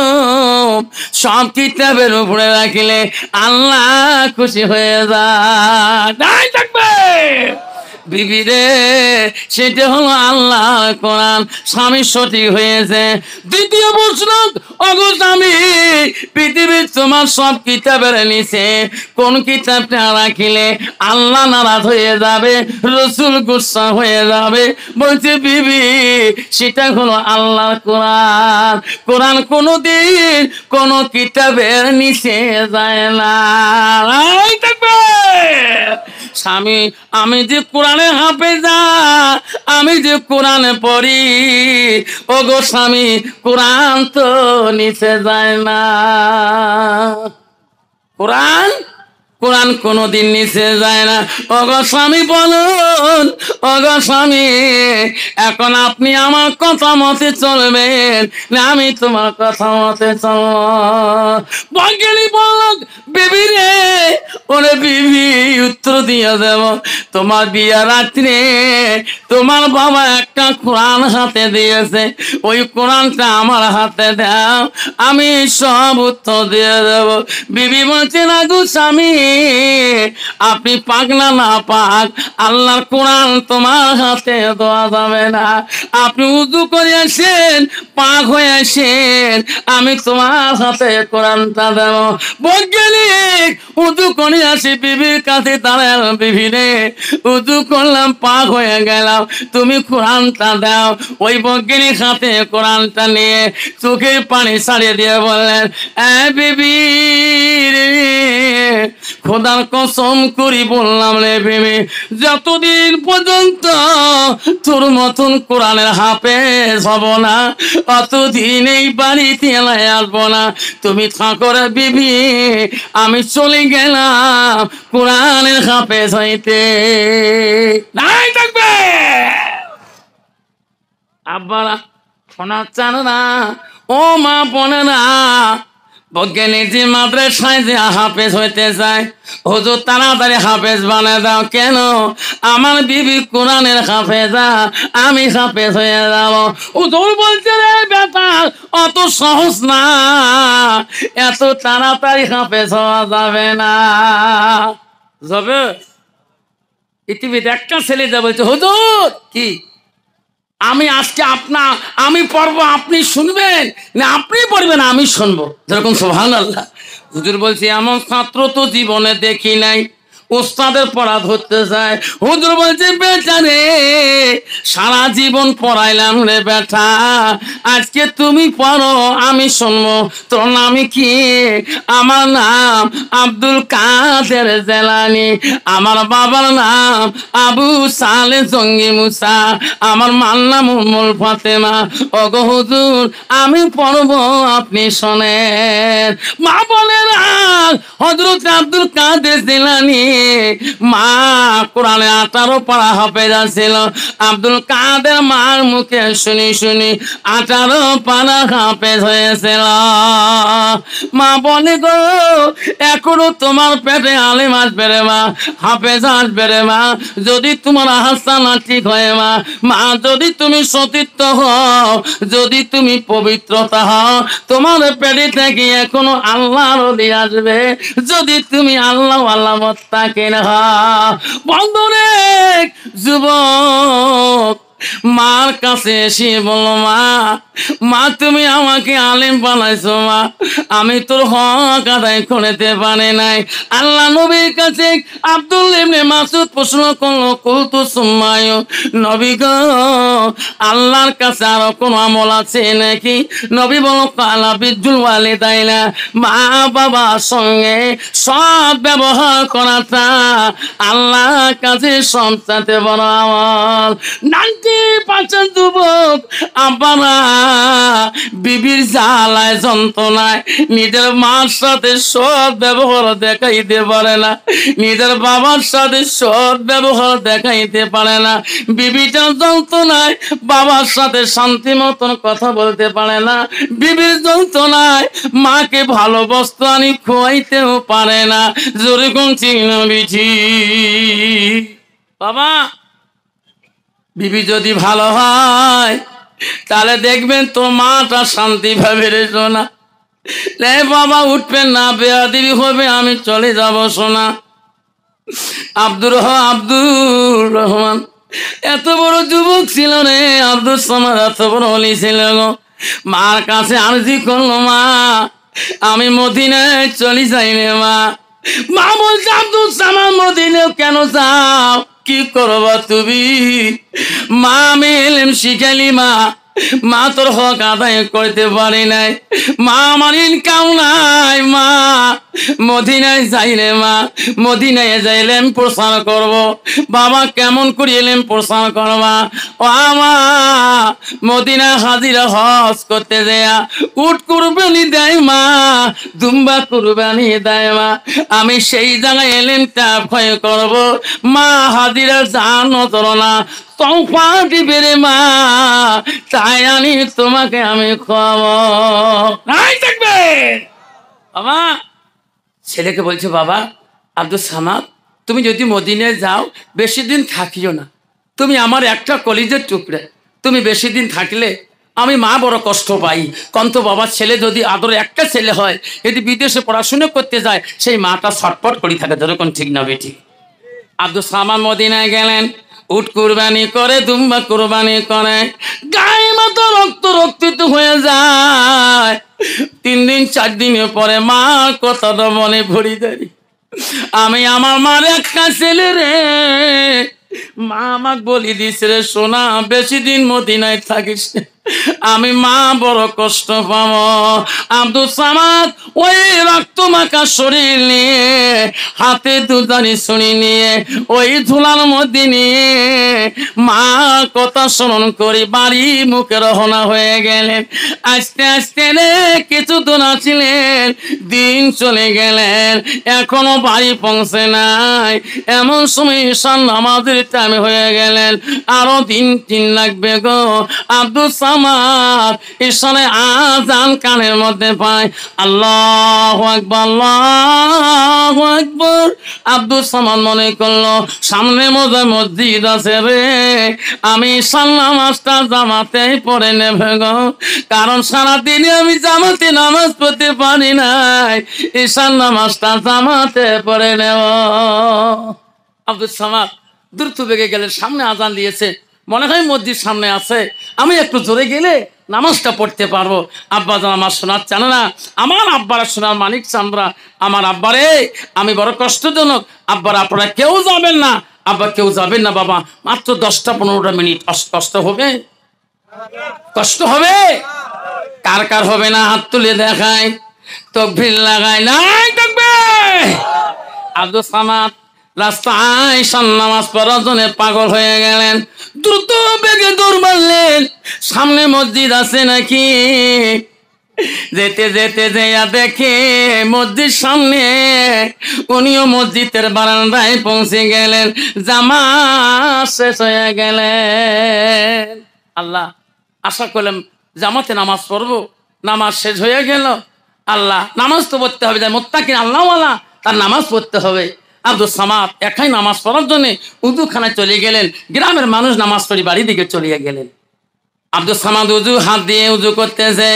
সব কিতাবের উপরে রাখিলে আল্লাহ খুশি হয়ে যায়, থাকবে। বিবি রে, সেটা হলো আল্লাহর কোরআন। স্বামী সঠিক হয়েছে। দ্বিতীয় প্রশ্ন, ওগো স্বামী, পৃথিবীর তোমার সব কিতাবের নিচে কোন কিতাবটা রাখিলে আল্লাহ নারাজ হয়ে যাবে, রসুল গুসা হয়ে যাবে? বলছে, বিবি, সেটা হলো আল্লাহর কোরআন। কোরআন কোনোদিন কোন কিতাবের নিচে যায় না, থাকবে। স্বামী, আমি যে কোরআনে হাফেজা, আমি যে কোরআনে পড়ি, ও গো স্বামী, কোরআন তো নিচে যায় না। কোরআন কোরআন কোনোদিন নিচে যায় না। ওগো স্বামী বলুন, ওগো স্বামী, এখন আপনি আমার কথা মতে চলবেন না আমি তোমার কথা মতে চলব? বৈজ্ঞানিক বলল, বিবি রে, ওরে বিবি, উত্তর দিয়ে দেব। তোমার বিয়ে রাত্রে তোমার বাবা একটা কোরআন হাতে দিয়েছে, ওই কোরআনটা আমার হাতে দাও, আমি সব উত্তর দিয়ে দেব। বিবি বলছে, না গো স্বামী, আপনি পাক না পাক, আল্লাহর কোরআন তোমার হাতে দেওয়া যাবে না। আপনি উযু করে আসেন, পাক হয়ে আসেন, আমি তোমার হাতে কোরআনটা দেব। বৈজ্ঞানিক উযু করে আসি, বিবির কাছে দাঁড়াল, বিবি রে, উযু করলাম, পাক হয়ে গেলাম, তুমি কোরআনটা দাও। ওই বৈজ্ঞানিক হাতে কোরআনটা নিয়ে চোখের পানি ছাড়িয়ে দিয়ে বললেন, বিবি রে, খোদার কসম করি বললাম রে ভেবে, যতদিন পর্যন্ত তোর মতন কোরআনের হাফেজ হব না, অতদিন এই বাড়িতে এলাই আসবো না। তুমি থাকো রে বিবি, আমি চলে গেলাম কোরআনের হাফেজ হইতে। নাই থাকবে আব্বারা, শোনা চান না ও মা বোনে না, বজ্ঞানী যে মাদ্রাসায় যে হাফেজ হইতে চায়, হুজুর তাড়াতাড়ি হাফেজ বানায় দাও। কেন? আমার বিবি কোরআনের হাফেজা, আমি হাফেজ হয়ে যাব। হুজুর বলছে রে বেটা, অত সহজ না, এত তাড়াতাড়ি হাফেজ হওয়া যাবে না। যাবে পৃথিবীতে একটা ছেলে যা বলছে, হুজুর কি আমি আজকে আমি পড়বো আপনি শুনবেন, না আপনি পড়বেন আমি শুনবো, যেরকম সুবহানাল্লাহ। হুজুর বলছি এমন ছাত্র তো জীবনে দেখি নাই, ওস্তাদের পড়া ধরতে চায়। হুজুর বলছে বেটা রে, সারা জীবন পড়াইলাম রে বেটা, আজকে তুমি পড়ো আমি শুনবো। তোর নাম কি? আমার নাম আব্দুল কাদের জেলানি, আমার বাবার নাম আবু সালে জঙ্গি মুসা, আমার মার নাম উম্মুল ফাতেমা। ওগো হুজুর আমি পড়বো আপনি শোনেন। মা বলেন হযরত আব্দুল কাদের জেলানি মা কোরআনে 18 পারা হাফেজ ছিল। আব্দুল কাদের মার মুখে শুনি শুনি 18 পারা হাফেজ হয়েছিল। মা বলে গো, এখনো তোমার পেটে আলেম আসবে রে মা, হাফেজ আসবে রে মা, যদি তোমার হাসানা ঠিক হয় মা, মা যদি তুমি সতীর্থ হও, যদি তুমি পবিত্রতা হও, তোমার পেটে থেকে এখনো আল্লাহর ওলি আসবে, যদি তুমি আল্লাহ আল্লাহ মত্তাকে না। বন্ধুরে যুবক মার কাছে এসে বলো, মা তুমি আমাকে আলেম বানাইছো মা, আমি তোর হক আদায় করতে পারি নাই। আল্লাহ নবীর কাছে আব্দুল ইবনে মাসউদ প্রশ্ন করলো, কুলতু সুম্মায়ু, নবী গো আল্লাহর কাছে আরো কোন আমল আছে নাকি? নবী বলো কালা বিজুল ওয়ালিদাইনা, মা বাবার সঙ্গে সৎ ব্যবহার করাটা আল্লাহর কাছে সবচেয়ে বড় আমল। 90% যুবক আব্বারা বিবির জ্বালায় যন্ত্রণায় নিজের মার সাথে সৎ ব্যবহার দেখাইতে পারে না, নিজের বাবার সাথে সৎ ব্যবহার দেখাইতে পারে না, বিবিটার যন্ত্রণায় বাবার সাথে শান্তি মতন কথা বলতে পারে না, বিবির যন্ত্রণায় মাকে ভালো বস্তু আনি খোয়াইতেও পারে না। জোরে কোন চিহ্ন বিঠি বাবা, বিবি যদি ভালো হয় তাহলে দেখবেন তো মাটা শান্তি ভাবে রে সোনা। রে বাবা উঠবেন না, বেয়াদবি হবে, আমি চলে যাব সোনা। আব্দুর রহমান এত বড় যুবক ছিল রে, আব্দুল সামাদ এত বড় অলি ছিল গো। মার কাছে আরজি করলো, মা আমি মদিনায় চলে যাই রে মা। মা বলছে আব্দুল সামাদ মদিনায় কেন যাও, কি করবা তুমি? মা আমি এলেম শিখালি মা, মা তোর হক আদায় করতে পারি নাই, মা আমার ইনকাম নাই, মা মদিনায় যাইলে মা, মদিনায় যাইলেম প্রচার করব। বাবা কেমন করে এলেম প্রচার করবা? ও আমা মদিনা হাজিরা হজ করতে দেয়া উট কুরবানি দেয় মা, দুম্বা কুরবানি দেয় মা, আমি সেই জায়গায় এলেমটা ভয় করব। মা হাজিরা জানো তোর না তৌফা দিবে রে মা, তাই আনি তোমাকে আমি খাওয়াবো। নাই থাকবে বাবা। ছেলেকে বলছে, বাবা আব্দুল সামাদ তুমি যদি মদিনায় যাও বেশি দিন থাকিও না, তুমি আমার একটা কলিজের টুকরা, তুমি বেশি দিন থাকলে আমি মা বড় কষ্ট পাই। কন্ত বাবা ছেলে যদি আদরে একটা ছেলে হয়, যদি বিদেশে পড়াশুনো করতে যায় সেই মাটা ছটপট করে থাকে, যেরকম ঠিক না বেঠিক। আব্দুল সামাদ মদিনায় গেলেন, উট কুরবানি করে, দুম্বা কুরবানি করে, গায়ে মতো রক্ত রক্তিত হয়ে যায়। 3 দিন 4 দিনের পরে মার কথাটা মনে ভরি দেয়, আমি আমার মার একটা ছেলে রে, মা আমাকে বলি দিস রে সোনা বেশি দিন মদিনায় থাকিস, আমি মা বড় কষ্ট পাব। আব্দুল সামাদ ওই রক্ত মাখা শরীর নিয়ে, হাতে দুধারি ছুরি নিয়ে, ওই ধুলার মধ্যে নিয়ে মা কথা স্মরণ করে বাড়ি মুখে রওনা হয়ে গেলেন। আস্তে আস্তে রে কিছু দূর আসছিলেন, দিন চলে গেলেন, এখনো বাড়ি পৌঁছে নাই। এমন সময় ঈশান নামাজের টাইম হয়ে গেলেন, আরো দিন লাগবে গো। আব্দুল সামাদ ঈশানে আজান কানের মধ্যে পায়, আল্লাহু আকবার, আল্লাহু আকবার। আব্দুল সামাদ মনে করলো সামনে মসজিদ আছে রে, আমি ঈশান নামাজটা জামাতেই পড়ে নেবে গো, কারণ সারাদিনে আমি জামাতে নামাজ পড়তে পারি নাই, ঈশান নামাজটা জামাতে পড়ে নেব। আব্দুল সামাদ দ্রুত বেগে গেলেন, সামনে আজান দিয়েছে, মনে হয় মসজিদ সামনে আছে, আমি একটু জোরে গেলে নামাজটা পড়তে পারবো। আব্বা যেন আমার শোনার চান না, আমার আব্বারা শোনার মানিক চান্দ্রা, আমার আব্বারে আমি বড় কষ্টজনক, আব্বার আপনারা কেউ যাবেন না, আব্বা কেউ যাবেন না বাবা, মাত্র 10-15 মিনিট। কষ্ট হবে, কষ্ট হবে, কার কার হবে না হাত তুলে দেখায়, তাকবীর লাগায়, নাই তাকবীর। আব্দুল সামাদ রাস্তায় ঈশান নামাজ পড়ার জন্য পাগল হয়ে গেলেন, দ্রুত বেগে দৌড় মারলেন, সামনে মসজিদ আছে নাকি। যেতে যেতে যেয়া দেখে মসজিদ সামনে, উনিও মসজিদের বারান্দায় পৌঁছে গেলেন, জামাত শেষ হয়ে গেলেন। আল্লাহ, আশা করলাম জামাতে নামাজ পড়বো, নামাজ শেষ হয়ে গেল। আল্লাহ, নামাজ তো পড়তে হবে, যাই মুত্তাকিন আল্লাহওয়ালা তার নামাজ পড়তে হবে। আব্দুল সামাদ একাই নামাজ পড়ার জন্য উযুখানায় চলে গেলেন, গ্রামের মানুষ নামাজ পড়ে বাড়ি দিকে চলিয়ে গেলেন। আব্দুল সামাদ উযু হাত দিয়ে উযু করতেছে,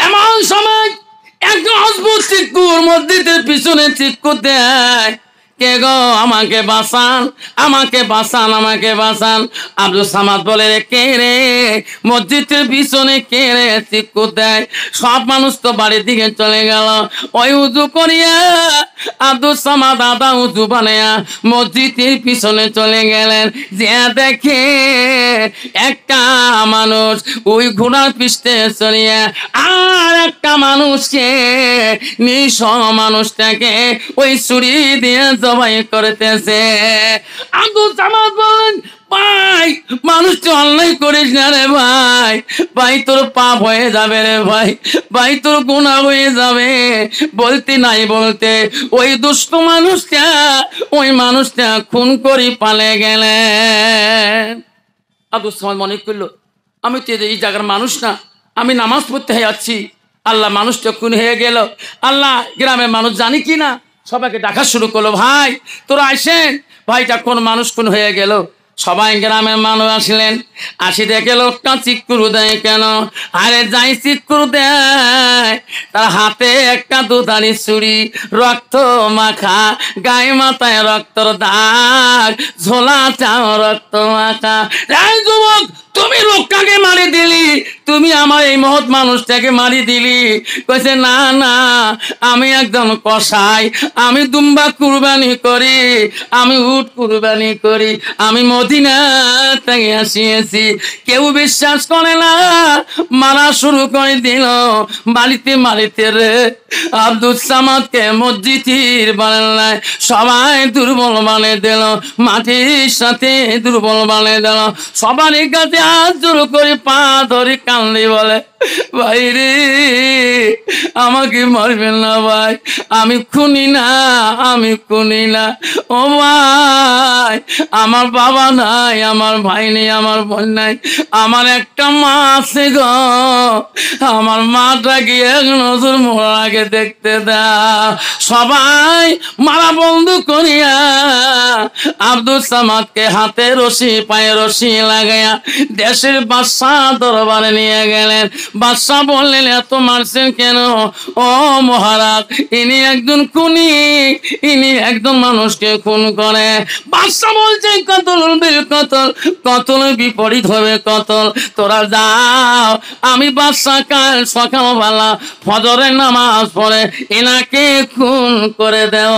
এমন সময় একটা অদ্ভুত চিৎকার মসজিদের পিছনে চিৎকার দেয়, কে গো, আমাকে বাঁচান, আমাকে বাঁচান, আমাকে বাঁচান। আব্দুল সামাদ বলে, রে কে রে, মসজিদের পিছনে কে রে চিৎকার দেয়। সব মানুষ তো বাড়ির দিকে চলে গেল। ওই উযু করিয়া আব্দুল সামাদ আদা উযু বানায়া মসজিদের পিছনে চলে গেলেন, যে দেখে একটা মানুষ ওই ঘোড়ার পিষ্টে চড়িয়া আর একটা মানুষকে, নিঃস মানুষটাকে ওই ছুরি দিয়ে জবাই করতেছে। আব্দুল সামাদ বলেন, ভাই মানুষটা অন্যায় করিস না রে ভাই, ভাই তোর পাপ হয়ে যাবে রে ভাই, ভাই তোর গুনাহ হয়ে যাবে। বলতে নাই বলতে ওই দুষ্ট মানুষটা, ওই মানুষটা খুন করে পালে গেলেন। আব্দুল সামাদ মনে করলো, আমি তো এই জায়গার মানুষ না, আমি নামাজ পড়তে যাচ্ছি, আল্লাহ মানুষটা খুন হয়ে গেল। আল্লাহ, গ্রামের মানুষ জানি কি না, সবাইকে ডাকা শুরু করলো, ভাই তোরা আসেন, ভাইটা কোন মানুষ খুন হয়ে গেল। সবাই গ্রামের মানুষ আসলেন, আসি দেখে লোকটা চিৎকার দেয় কেন, আরে যাই চিৎকার দেয়, তার হাতে একটা দুধারি ছুরি, রক্ত মাখা, গায়ে মাথায় রক্তর দাগ, ঝোলাটাও রক্ত মাখা। এই যুবক, তুমি লোকটাকে মারি দিলি, তুমি আমার এই মহৎ মানুষটাকে মারি দিলি। কইছে, না না, আমি একজন কসাই, আমি দুম্বা কুরবানি করি, আমি উট কুরবানি করি, আমি মদিনা থেকে আসিয়েছি। কেউ বিশ্বাস করে না, মারা শুরু করে দিল। মারিতে মারিতে রে আব্দুল সামাদকে মসজিদের বারান্দায় সবাই দুর্বল বানিয়ে দিল, মাটির সাথে দুর্বল বানিয়ে দিল। সবারই কাছে হাত জোর করে পা ধরে কান্দি, বলে, ভাই রে আমাকে মারবেন না ভাই, আমি খুনি না, আমি খুনি না। ও ভাই, আমার বাবা নাই, আমার ভাই নেই, আমার বোন নাই, আমার একটা মা আছে গো, আমার মাটাকে এক নজর মোড়ার আগে দেখতে দাও। সবাই মারা বন্ধ করিয়া আব্দুল সামাদকে হাতে রশি, পায়ে রশি লাগাইয়া দেশের বাদশাহ দরবারে নিয়ে গেলেন। বাদশাহ বললেন, এত মারছেন কেন? ও মহারাজ, ইনি একজন খুনি, ইনি একজন মানুষকে খুন করে। বাদশাহ বলছে, কতল বিল কতল, কতল বিপরীত হবে কতল। তোরা যাও, আমি বাদশাহ কাল সকালবেলা ফজরের নামাজ পড়ে এনাকে খুন করে দেও।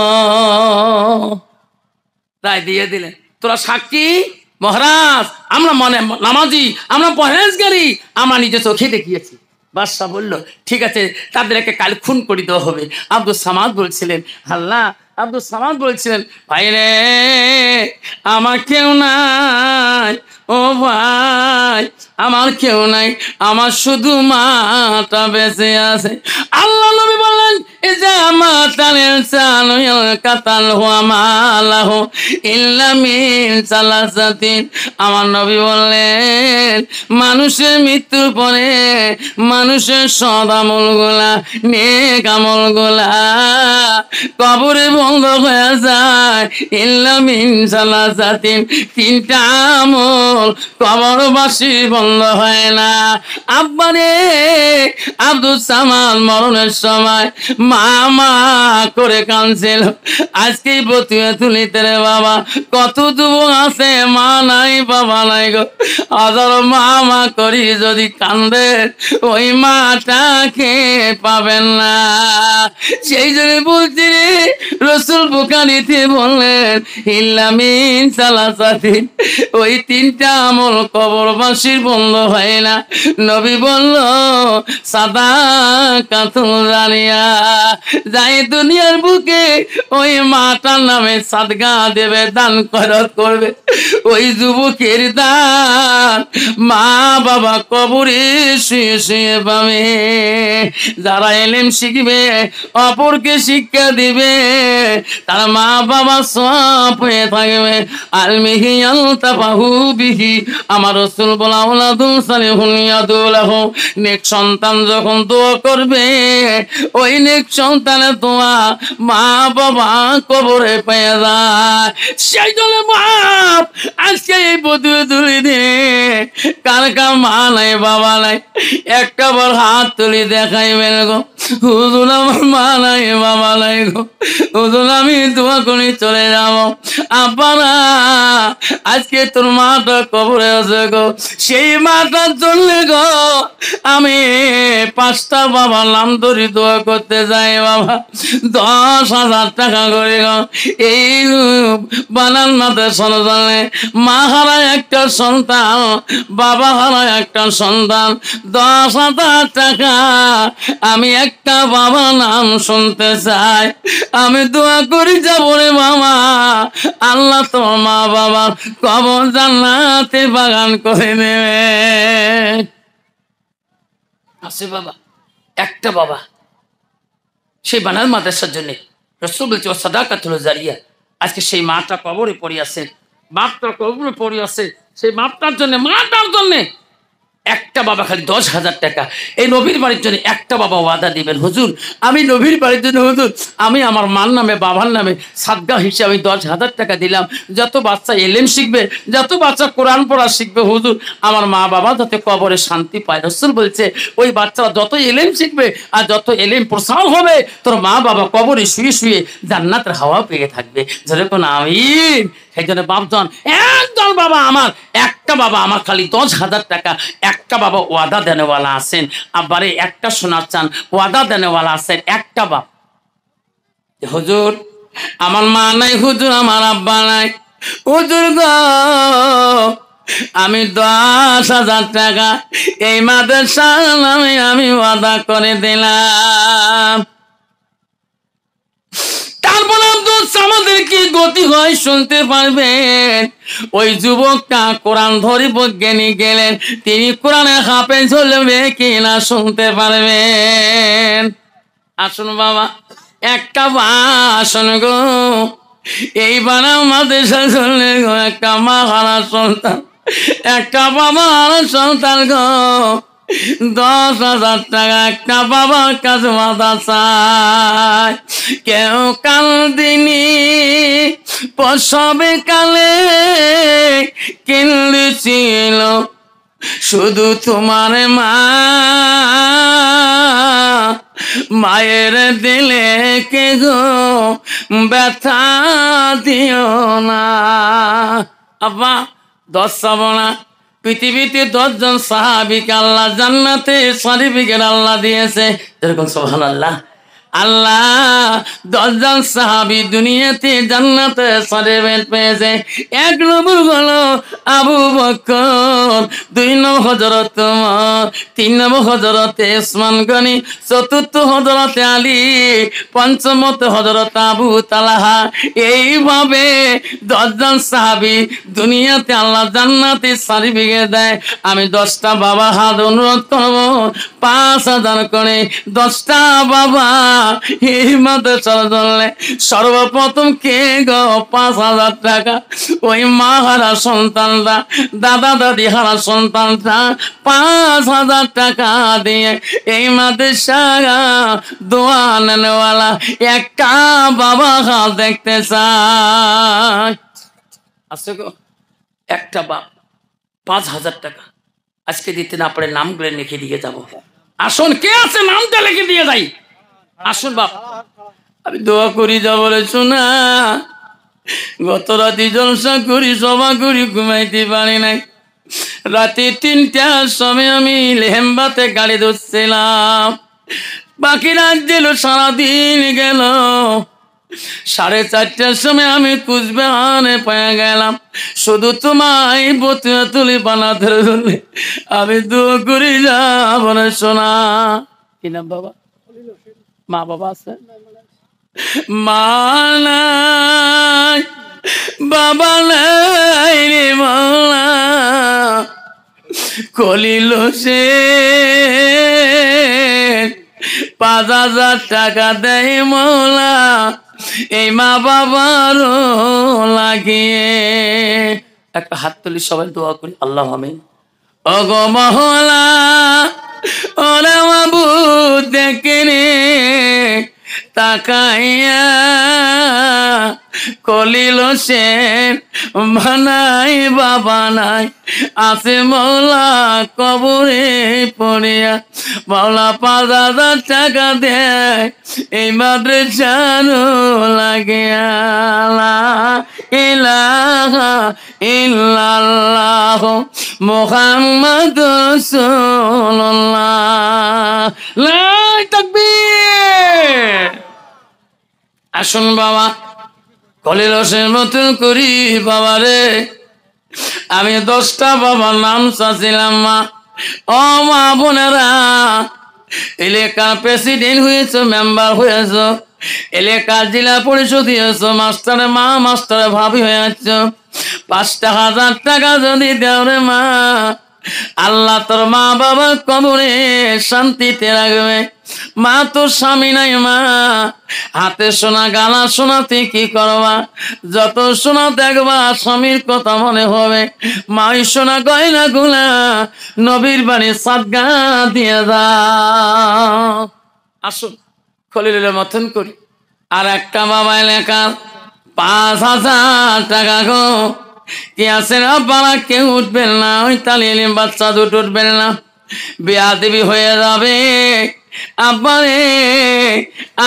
তাই দিয়ে দিলেন। তোরা সাক্ষী, মহারাজ আমরা মনে নামাজি, আমরা পরহেজগারি, আমরা নিজে চোখে দেখিয়েছি। বাদশাহ বলল ঠিক আছে, তাদেরকে কাল খুন করে দেওয়া হবে। আব্দুল সামাদ বলছিলেন আল্লাহ, আব্দুল সামাদ বলছিলেন ভাই রে আমার কেউ নাই, ও ভাই আমার কেউ নাই, আমার শুধু মাটা বেঁচে আছে। আল্লাহ নবী বললেন ইজা মাতালিল সানুল কাতাল হুয়া মালাহু ইল্লা মিন সালাসাতিন। আমার নবী বললেন মানুষের মৃত্যুর পরে মানুষের সৎ আমলগুলা, নেক আমলগুলা কবরে বন্ধ হয়ে যায়। ইল্লা মিন সালাসাতিন, তিনটা আমল কবরবাসী বন্ধ হয় না। আব্বারে আব্দুল সামাদ মরণের সময় মা করে কাঁদছিল। আজকে বতুয়া তুলিতে রে বাবা, কত যুবক আছে মা নাই বাবা নাই গো, হাজার মা করি যদি কান্দে ওই মাটাকে পাবেন না। সেই জন্য বলছি রে রসুল বুখারীতে বললেন ইল্লা মিন সালাসাতিন, ওই তিনটা আমল কবরবাসীর বন্ধ হয় না। নবী বলল সাদাকাতুল জারিয়া, যাই দুনিয়ার বুকে ওই মাটার নামে সাদকা দেবে, দান খয়রাত করবে, ওই যুবকের দান মা বাবা কবরে শুয়ে শুয়ে পাবে। যারা ইলম শিখবে অপরকে শিক্ষা দিবে তার মা বাবা সওয়াব হয়ে থাকবে। আলমিহি আলতাফাহু বিহি, আমার রাসূল বলা ওয়ালাদুন সালিহুন ইয়াদুলাহু, নেক সন্তান যখন দোয়া করবে ওই নেক সন্তানের দোয়া মা বাবা কবরে পেয়ে যায়। সেই জন্য বাপ আজকে এই বধুয়ে তুলি দিয়ে কার কার মা নাই বাবা নাই একটা বার হাত তুলি দেখাইবেন গো, হুজুর আমার মা নাই বাবা নাই গো, হুজুর আমি দোয়া করে চলে যাব। আব্বারা আজকে তোর মাটা কবরে আছে গো, সেই মাটার জন্য গো আমি 5টা বাবার নাম ধরে দোয়া করতে যাই বাবা। 10,000 টাকা করে গো এই বানান মাদের সন্তানে, মা হারা একটা সন্তান, বাবা হারা একটা সন্তান, 10,000 টাকা আমি একটা বাবা নাম শুনতে চাই। আমি দোয়া করি যাবো রে বাবা, আল্লাহ তো মা বাবার কবর জান্নাতে বাগান করে নেবে। আছে বাবা একটা বাবা, সেই বানার মাদ্রাসার জন্য রাসূল বলছে সাদাকাতুল জারিয়া। আজকে সেই মাটা কবরে পড়ে আছে, বাপটা কবরে পড়ে আছে, সেই বাপটার জন্য মাটার জন্য একটা বাবা খালি 10,000 টাকা। এই নবীর বাড়ির জন্য একটা বাবা ওয়াদা দিবেন হুজুর আমি নবীর বাড়ির জন্য হুজুর আমি আমার মার নামে বাবার নামে সাদকা হিসেবে 10,000 টাকা দিলাম। যত বাচ্চা এলেম শিখবে, যত বাচ্চা কোরআন পড়া শিখবে হুজুর আমার মা বাবা যাতে কবরে শান্তি পায়। রাসূল বলছে ওই বাচ্চারা যত এলেম শিখবে আর যত এলেম প্রসার হবে তোর মা বাবা কবরে শুয়ে শুয়ে জান্নাতের হাওয়া পেয়ে থাকবে। যেরকম আমিন। সেই জন্য বাপজন একজন বাবা আমার, একটা বাবা আমার খালি 10,000 টাকা, একটা বাবা ওয়াদা দেনেওয়ালা আছেন। আবারে একটা শোনা চান ওয়াদা দেনেওয়ালা আছেন একটা বাপ, হুজুর আমার মা নাই, হুজুর আমার আব্বা নাই, হুজুর গো আমি 10,000 টাকা এই মাদ্রাসার নামে আমি ওয়াদা করে দিলাম। তারপর আমাদের কি গতি হয় শুনতে পারবেন। ওই যুবকটা কোরআন ধরি বৈজ্ঞানিক গেলেন, তিনি কোরআনে হাফেজ হলে কিনা শুনতে পারবেন। আসুন বাবা একটা আসুন গো, এই বানা মাদ্রাসা চললে গো একটা মা হারা সন্তান, একটা বাবা হারা সন্তান গো 10,000 টাকা একটা বাবার কাছে মাথা চায়। কেউ কাল দিনি প্রসবে কালে কিনছিল শুধু তোমার মা, মায়ের দিলে কে গো ব্যথা দিও না। আব্বা 10 শ্রাবণা পৃথিবীতে 10 জন সাহাবীকে আল্লাহ জান্নাতে সার্টিফিকেট আল্লাহ দিয়েছে। যেরকম সুবহানাল্লাহ আল্লাহ 10 জন সাহাবী দুনিয়াতে জান্নাতে সার্টিফিকেট পেয়েছে। 1 নম্বর হলো আবু বকর, 2 নম্বর হযরত ওমর, 3 নম্বর হযরত উসমান গনি, 4র্থ হযরত আলী, 5ম হযরত আবু তালহা। এইভাবে 10 জন সাহাবী দুনিয়াতে আল্লাহ জান্নাতে সার্টিফিকেট দেয়। আমি 10টা বাবা হাত অনুরোধ করবো 5000 করে 10টা বাবা এই মাদ্রাসার জন্য সর্বপ্রথম কে গো 5000 টাকা ওই মা হারা সন্তানরা, দাদা দাদি হারা সন্তানরা 5000 টাকা দিয়ে এই মাদ্রাসা দোয়া নেওয়ালা একটা বাবা হাত দেখতে চায়। আছে গো একটা বাপ 5000 টাকা আজকে দিতে না পারে নামগুলো লিখে দিয়ে যাবো। আসুন কে আছে নামটা লিখে দিয়ে যাই। আসুন বাপ আমি দোয়া করি যা বলে শোনা। গত রাতে জলসা করি সভা করি ঘুমাইতে পারি নাই। রাতে 3টার সময় আমি লেহেম্বাতে গাড়ি ধরছিলাম। বাকি রাত দিল সারাদিন গেল। 4:30টার সময় আমি কুচবিহারে পেয়ে গেলাম। শুধু তোমায় বতুয়া তুলি বানা ধরে ধরলে আমি দোয়া করি যা বলে শোনা। কি নাম বাবা? মা বাবা আছে? মা নাই বাবা নাই রে মৌলা কলিল সে 5000 টাকা দেয় মৌলা এই মা বাবার লাগিয়ে। একটা হাত তুলি সবাই দোয়া করি আল্লাহ আমিন। ওগো মহলা ওরা বাবু দেখে রে তাকাইয়া কলিল সে মানাই বাবা নাই আছে মৌলা কবরে পড়িয়া। মৌলা 5000 টাকা দেয় এই মাদ্রাসার লাগিয়া। লা ইলাহা ইল্লাল্লাহ মুহাম্মাদুর রাসূলুল্লাহ। লা তাকবীর। আসুন বাবা কলিল হোসেন মতন করি বাবা রে। আমি 10টা বাবার নাম চাচ্ছিলাম মা। ও মা বোনেরা এলাকার প্রেসিডেন্ট হয়েছ, মেম্বার হয়েছ, এলাকার জেলা পরিষদ হয়েছ, মাস্টারে মা মাস্টারে ভাবি হয়েছ। 5000 টাকা যদি দেও রে মা আল্লাহ তোর মা বাবা কবরে শান্তিতে রাখবে। মা তোর স্বামী নাই মা হাতে সোনা গালা শোনাতে কি করবা? যত সোনা দেখবা স্বামীর কথা মনে হবে। মা ওই সোনা গয়না গুলা নবীর বাড়ি সাদগা দিয়ে দাও। আসুন খলিলের মতন করি। আর একটা বাবা এলাকা 5000 টাকা গো কি আছে না পাড়া কেউ উঠবেন না। ওই তালিম বাচ্চা দুটো উঠবেন না, বিয়া দেবী হয়ে যাবে আব্বারে।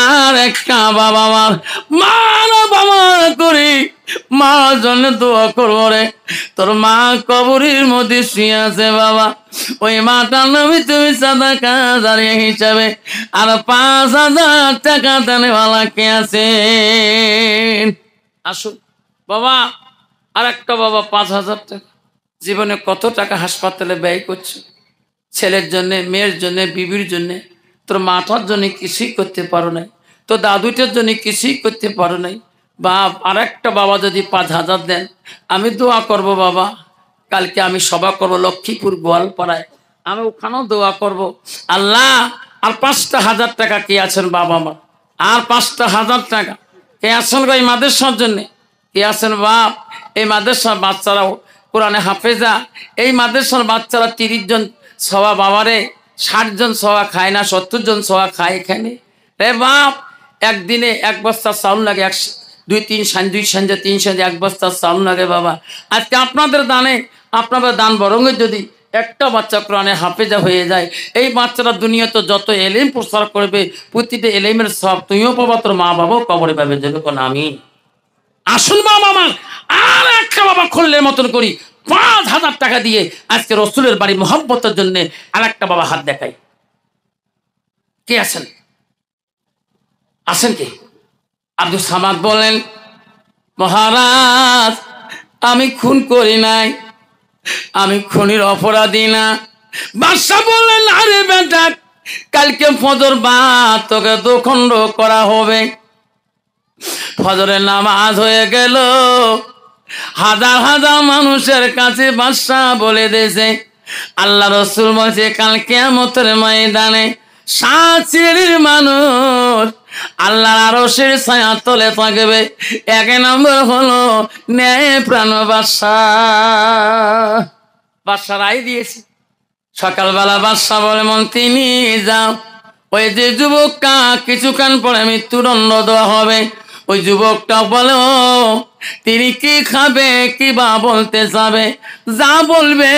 আর একটা বাবা মার মারা বাবা করি মার জন্য দোয়া করবো রে। তোর মা কবরের মধ্যে শুয়ে আছে বাবা, ওই মাটার নামে তুমি সাদাকা জারিয়া হিসাবে আর 5000 টাকা দেনেওয়ালা কে আছে? আসুন বাবা। আর একটা বাবা 5000 টাকা জীবনে কত টাকা হাসপাতালে ব্যয় করছে ছেলের জন্যে, মেয়ের জন্যে, বিবির জন্যে। তোর মাটার জন্য কিছুই করতে পারো নাই, তোর দাদুটার জন্য কিছুই করতে পারো নাই। বাপ আর একটা বাবা যদি 5000 দেন আমি দোয়া করব বাবা। কালকে আমি সভা করবো লক্ষ্মীপুর গোয়ালপাড়ায়, আমি ওখানেও দোয়া করব। আল্লাহ আর 5000 টাকা কে আছেন বাবা মা? আর 5000 টাকা কে আছেন গো এই মাদ্রাসার জন্যে? কে আছেন বাপ? এই মাদ্রাসার বাচ্চারাও কোরআনে হাফেজা। এই মাদ্রাসার বাচ্চারা 30 জন সভা বাবারে, 60 জন সভা খায় না, 70 জন সভা খায় এখানে রে বাপ। একদিনে 1 বস্তা চাউল লাগে, 2 সাঞ্জে 3 সাঞ্জে 1 বস্তা চাউল লাগে বাবা। আজকে আপনাদের দানে, আপনাদের দান বরঙে যদি একটা বাচ্চা কোরআনে হাফেজা হয়ে যায়, এই বাচ্চারা দুনিয়াতে যত এলেম প্রচার করবে প্রতিটা এলেমের সব তুমিও পাবা, তোর মা বাবাও কবরে পাবে। যাবে কোন আমি। আসুন বাবা আমার আর একটা বাবা খুললের মতন করি 5000 টাকা দিয়ে আজকে রসুলের বাড়ি মোহাব্বতের জন্য আর একটা বাবা হাত দেখাই। কে আছেন? আসেন কে? আব্দুল সামাদ বলেন, মহারাজ আমি খুন করি নাই, আমি খুনির অপরাধী না। বাদশা বললেন, আরে বেটা, কালকে ফজর বাদ তোকে দুখণ্ড করা হবে। ফজরের নামাজ হয়ে গেল, হাজার হাজার মানুষের কাছে বাদশা বলে দিয়েছে, আল্লাহ রসুল বলছে কাল কিয়ামতের ময়দানে 7 শ্রেণীর মানুষ আল্লাহর আরশের ছায়া তলে থাকবে। 1 নম্বর হলো ন্যায় প্রাণ বাদশা। বাদশা রায় দিয়েছে। সকালবেলা বাদশা বলে, মন্ত্রী নিয়ে যাও, ওই যে যুবকটা কিছুক্ষণ পরে মৃত্যুদণ্ড দেওয়া হবে, ওই যুবকটা বলো তিনি কি খাবে, কি বা বলতে যাবে, যা বলবে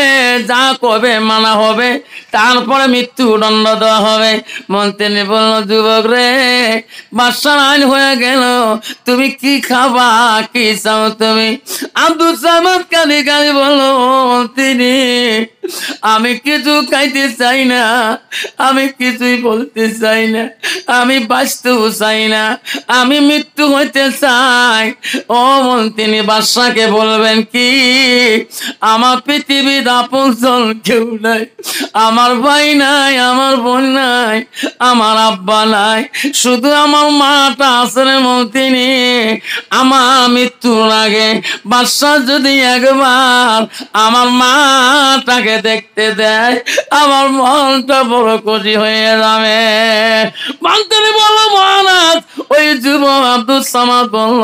যা কবে মানা হবে, তারপরে মৃত্যুদণ্ড দেওয়া হবে। মন্ত্রী বলল, যুবক রে, বাদশার আইন হয়ে গেল, তুমি কি খাবা, কি চাও তুমি? আব্দুল সামাদ কাঁদি কাঁদি বললো, তিনি আমি কিছু খাইতে চাই না, আমি কিছুই বলতে চাই না, আমি বাঁচতেও চাই না, আমি মৃত্যু হইতে চাই। ও তিনি বাদশাকে বলবেন কি, আমার পৃথিবীর আপনজন কেউ নাই, আমার ভাই নাই, আমার বোন নাই, আমার আব্বা নাই, শুধু আমার মাটা আছে। তিনি আমার মৃত্যুর আগে বাদশা যদি একবার আমার মাটাকে দেখতে দেয়, আমার মনটা বড় খুশি হয়ে যাবে। মন্ত্রী বলল, মহারাজ, ওই যুবক আব্দুল সামাদ বলল,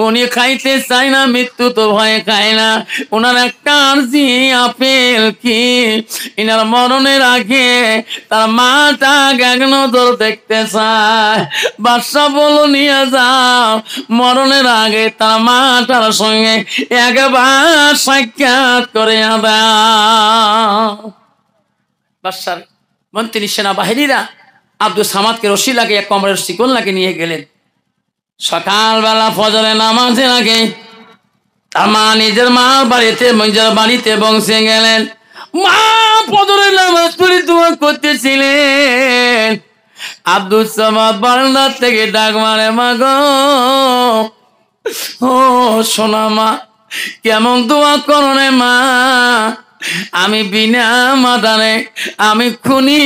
উনি খাইতে চাই না, মৃত্যু তো ভয় খায় না, ওনার একটা আর্জি আপেল কি, এনার মরণের আগে তার মাটা এক নজর দেখতে চায়। বাদশা বলল, নিয়ে যাও, মরণের আগে তার মাটার সঙ্গে একবার সাক্ষাৎ করে দাও। বাদশার মন্ত্রী সেনাবাহিনীরা আব্দুল সামাদকে রশি লাগিয়ে কোমরের শিকল লাগিয়ে নিয়ে গেলেন। সকালবেলা ফজরে নামাজের আগে তার মা নিজের বাড়িতে বংশে গেলেন। মা ফজরের নামাজ পড়ে দোয়া করতেছিলেন। আব্দুল সামাদ বারান্দার থেকে ডাক মারে, মা গো, ও সোনা মা, কেমন দোয়া করো রে মা, আমি বিনা মাদানে আমি খুনি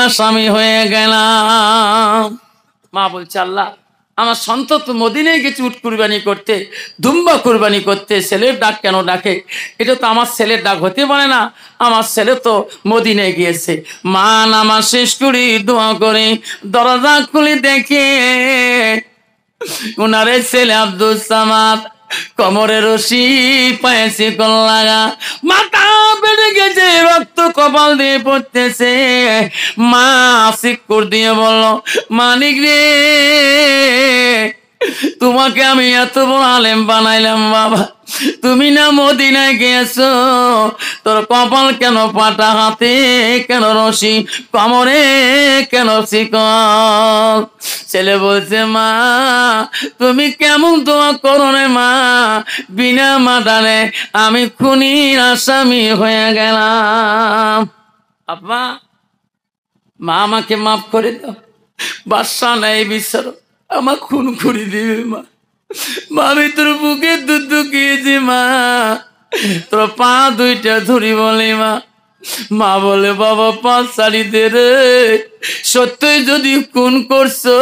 আসামি হয়ে গেলাম। মা বলছে, আল্লাহ, আমার সন্তান তো মদিনায় গেছে উট কুরবানি করতে, দুম্বা কুরবানি করতে, ছেলের ডাক কেন ডাকে? এটা তো আমার ছেলের ডাক হতে পারে না, আমার ছেলে তো মদিনায় গিয়েছে। মা নামাজ শেষ করি দোয়া করে দরজা খুলে দেখে উনারে ছেলে আব্দুল সামাদ কোমরে রশি, পায়ে শিকল লাগা, মাথা বেড়ে গেছে, রক্ত কপাল দিয়ে পড়তেছে। মা শিকল দিয়ে বলল, মানিক রে, তোমাকে আমি এত বড় আলেম বানাইলাম বাবা, তুমি না মদিনায় গেছো, তোর কপাল কেন পাটা, হাতে কেন রশি, কোমরে কেন শিকল? ছেলে বলছে, মা তুমি কেমন দোয়া করো রে মা, বিনা মাদানে আমি খুনির আসামি হয়ে গেলাম। আব্বা, মা আমাকে মাফ করে দাও, বাদশা নাই বিচার, আমার খুন করে দিবে মা, মা আমি তোর বুকে দুধ দুকিয়েছি মা, তোর পা দুইটা ধরি বলি মা। মা বলে, বাবা পা ছাড়ি দে রে, সত্যই যদি খুন করছো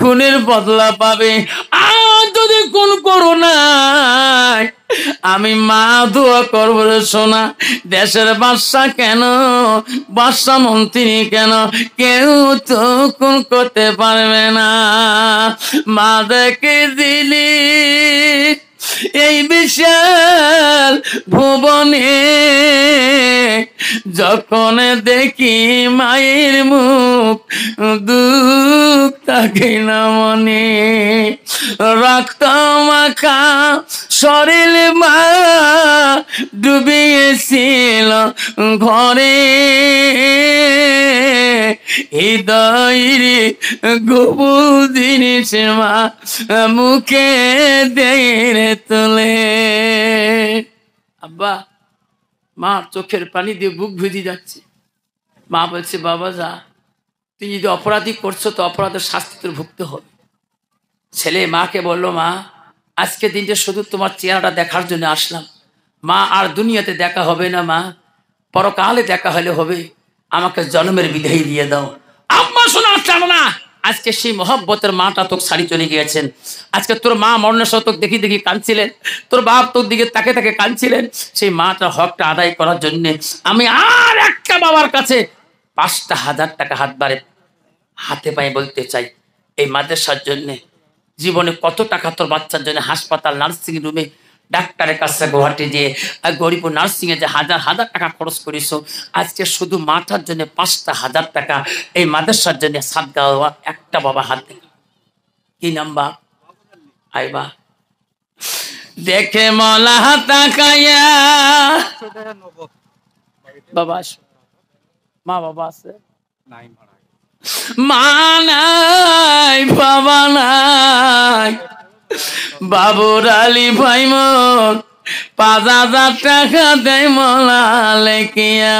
খুনের বদলা পাবে, আর যদি খুন করো না আমি মা দোয়া করবো রে সোনা, দেশের বাদশা কেন, বাদশা মন্ত্রী কেন, কেউ তো খুন করতে পারবে না। মা দেখে দিলি এই বিশাল ভুবনে, যখন দেখি মায়ের মুখ দুঃখ থাকে না মনে, রক্ত মাখা শরীর মা ডুবিয়েছিল ঘরে, হৃদয়ের গোপন জিনিস মা মুখে দেয় তোলে। আব্বা, মা চোখের পানি দিয়ে বুক ভিজে যাচ্ছে। মা বলছে, বাবা যা, তুই যদি অপরাধী করছো তো অপরাধের শাস্তি তোর ভুগতে হবে। ছেলে মাকে বললো, মা আজকে দিনটা শুধু তোমার চেহারাটা দেখার জন্য আসলাম মা, আর দুনিয়াতে দেখা হবে না মা, পরকালে দেখা হলে হবে, আমাকে জন্মের বিদায় দিয়ে দাও। আম্মা শোনা চাও না, আজকে সেই মহব্বতের মাটা তোকে ছাড়ি চলে গিয়েছেন। আজকে তোর মা মরণের সময় তোকে দেখি দেখি কাঁদছিলেন, তোর বাপ তোর দিকে তাকে তাকে কাঁদছিলেন। সেই মাটার হকটা আদায় করার জন্য আমি আর একটা বাবার কাছে 5,000 টাকা হাতে পায়ে বলতে চাই, এই মাদ্রাসার জন্য জীবনে কত টাকা তোর বাচ্চার জন্য হাসপাতাল, নার্সিং রুমে, ডাক্তারের কাছে গুয়াহাটি যেয়ে গরিপুর নার্সিং এ যে হাজার হাজার টাকা খরচ করিস, আজকে শুধু মাথার জন্য 5,000 টাকা এই মাদ্রাসার জন্য সাদকা দেওয়া একটা বাবা হাত দেখ। কি নাম্বার আইবা দেখে মলা তাকায়া বাবা, মা বাবা আছে মা নাই বাবা নাই, বাবুর আলী ভাই মোর 5,000 টাকা দেয় মলা লেখিয়া।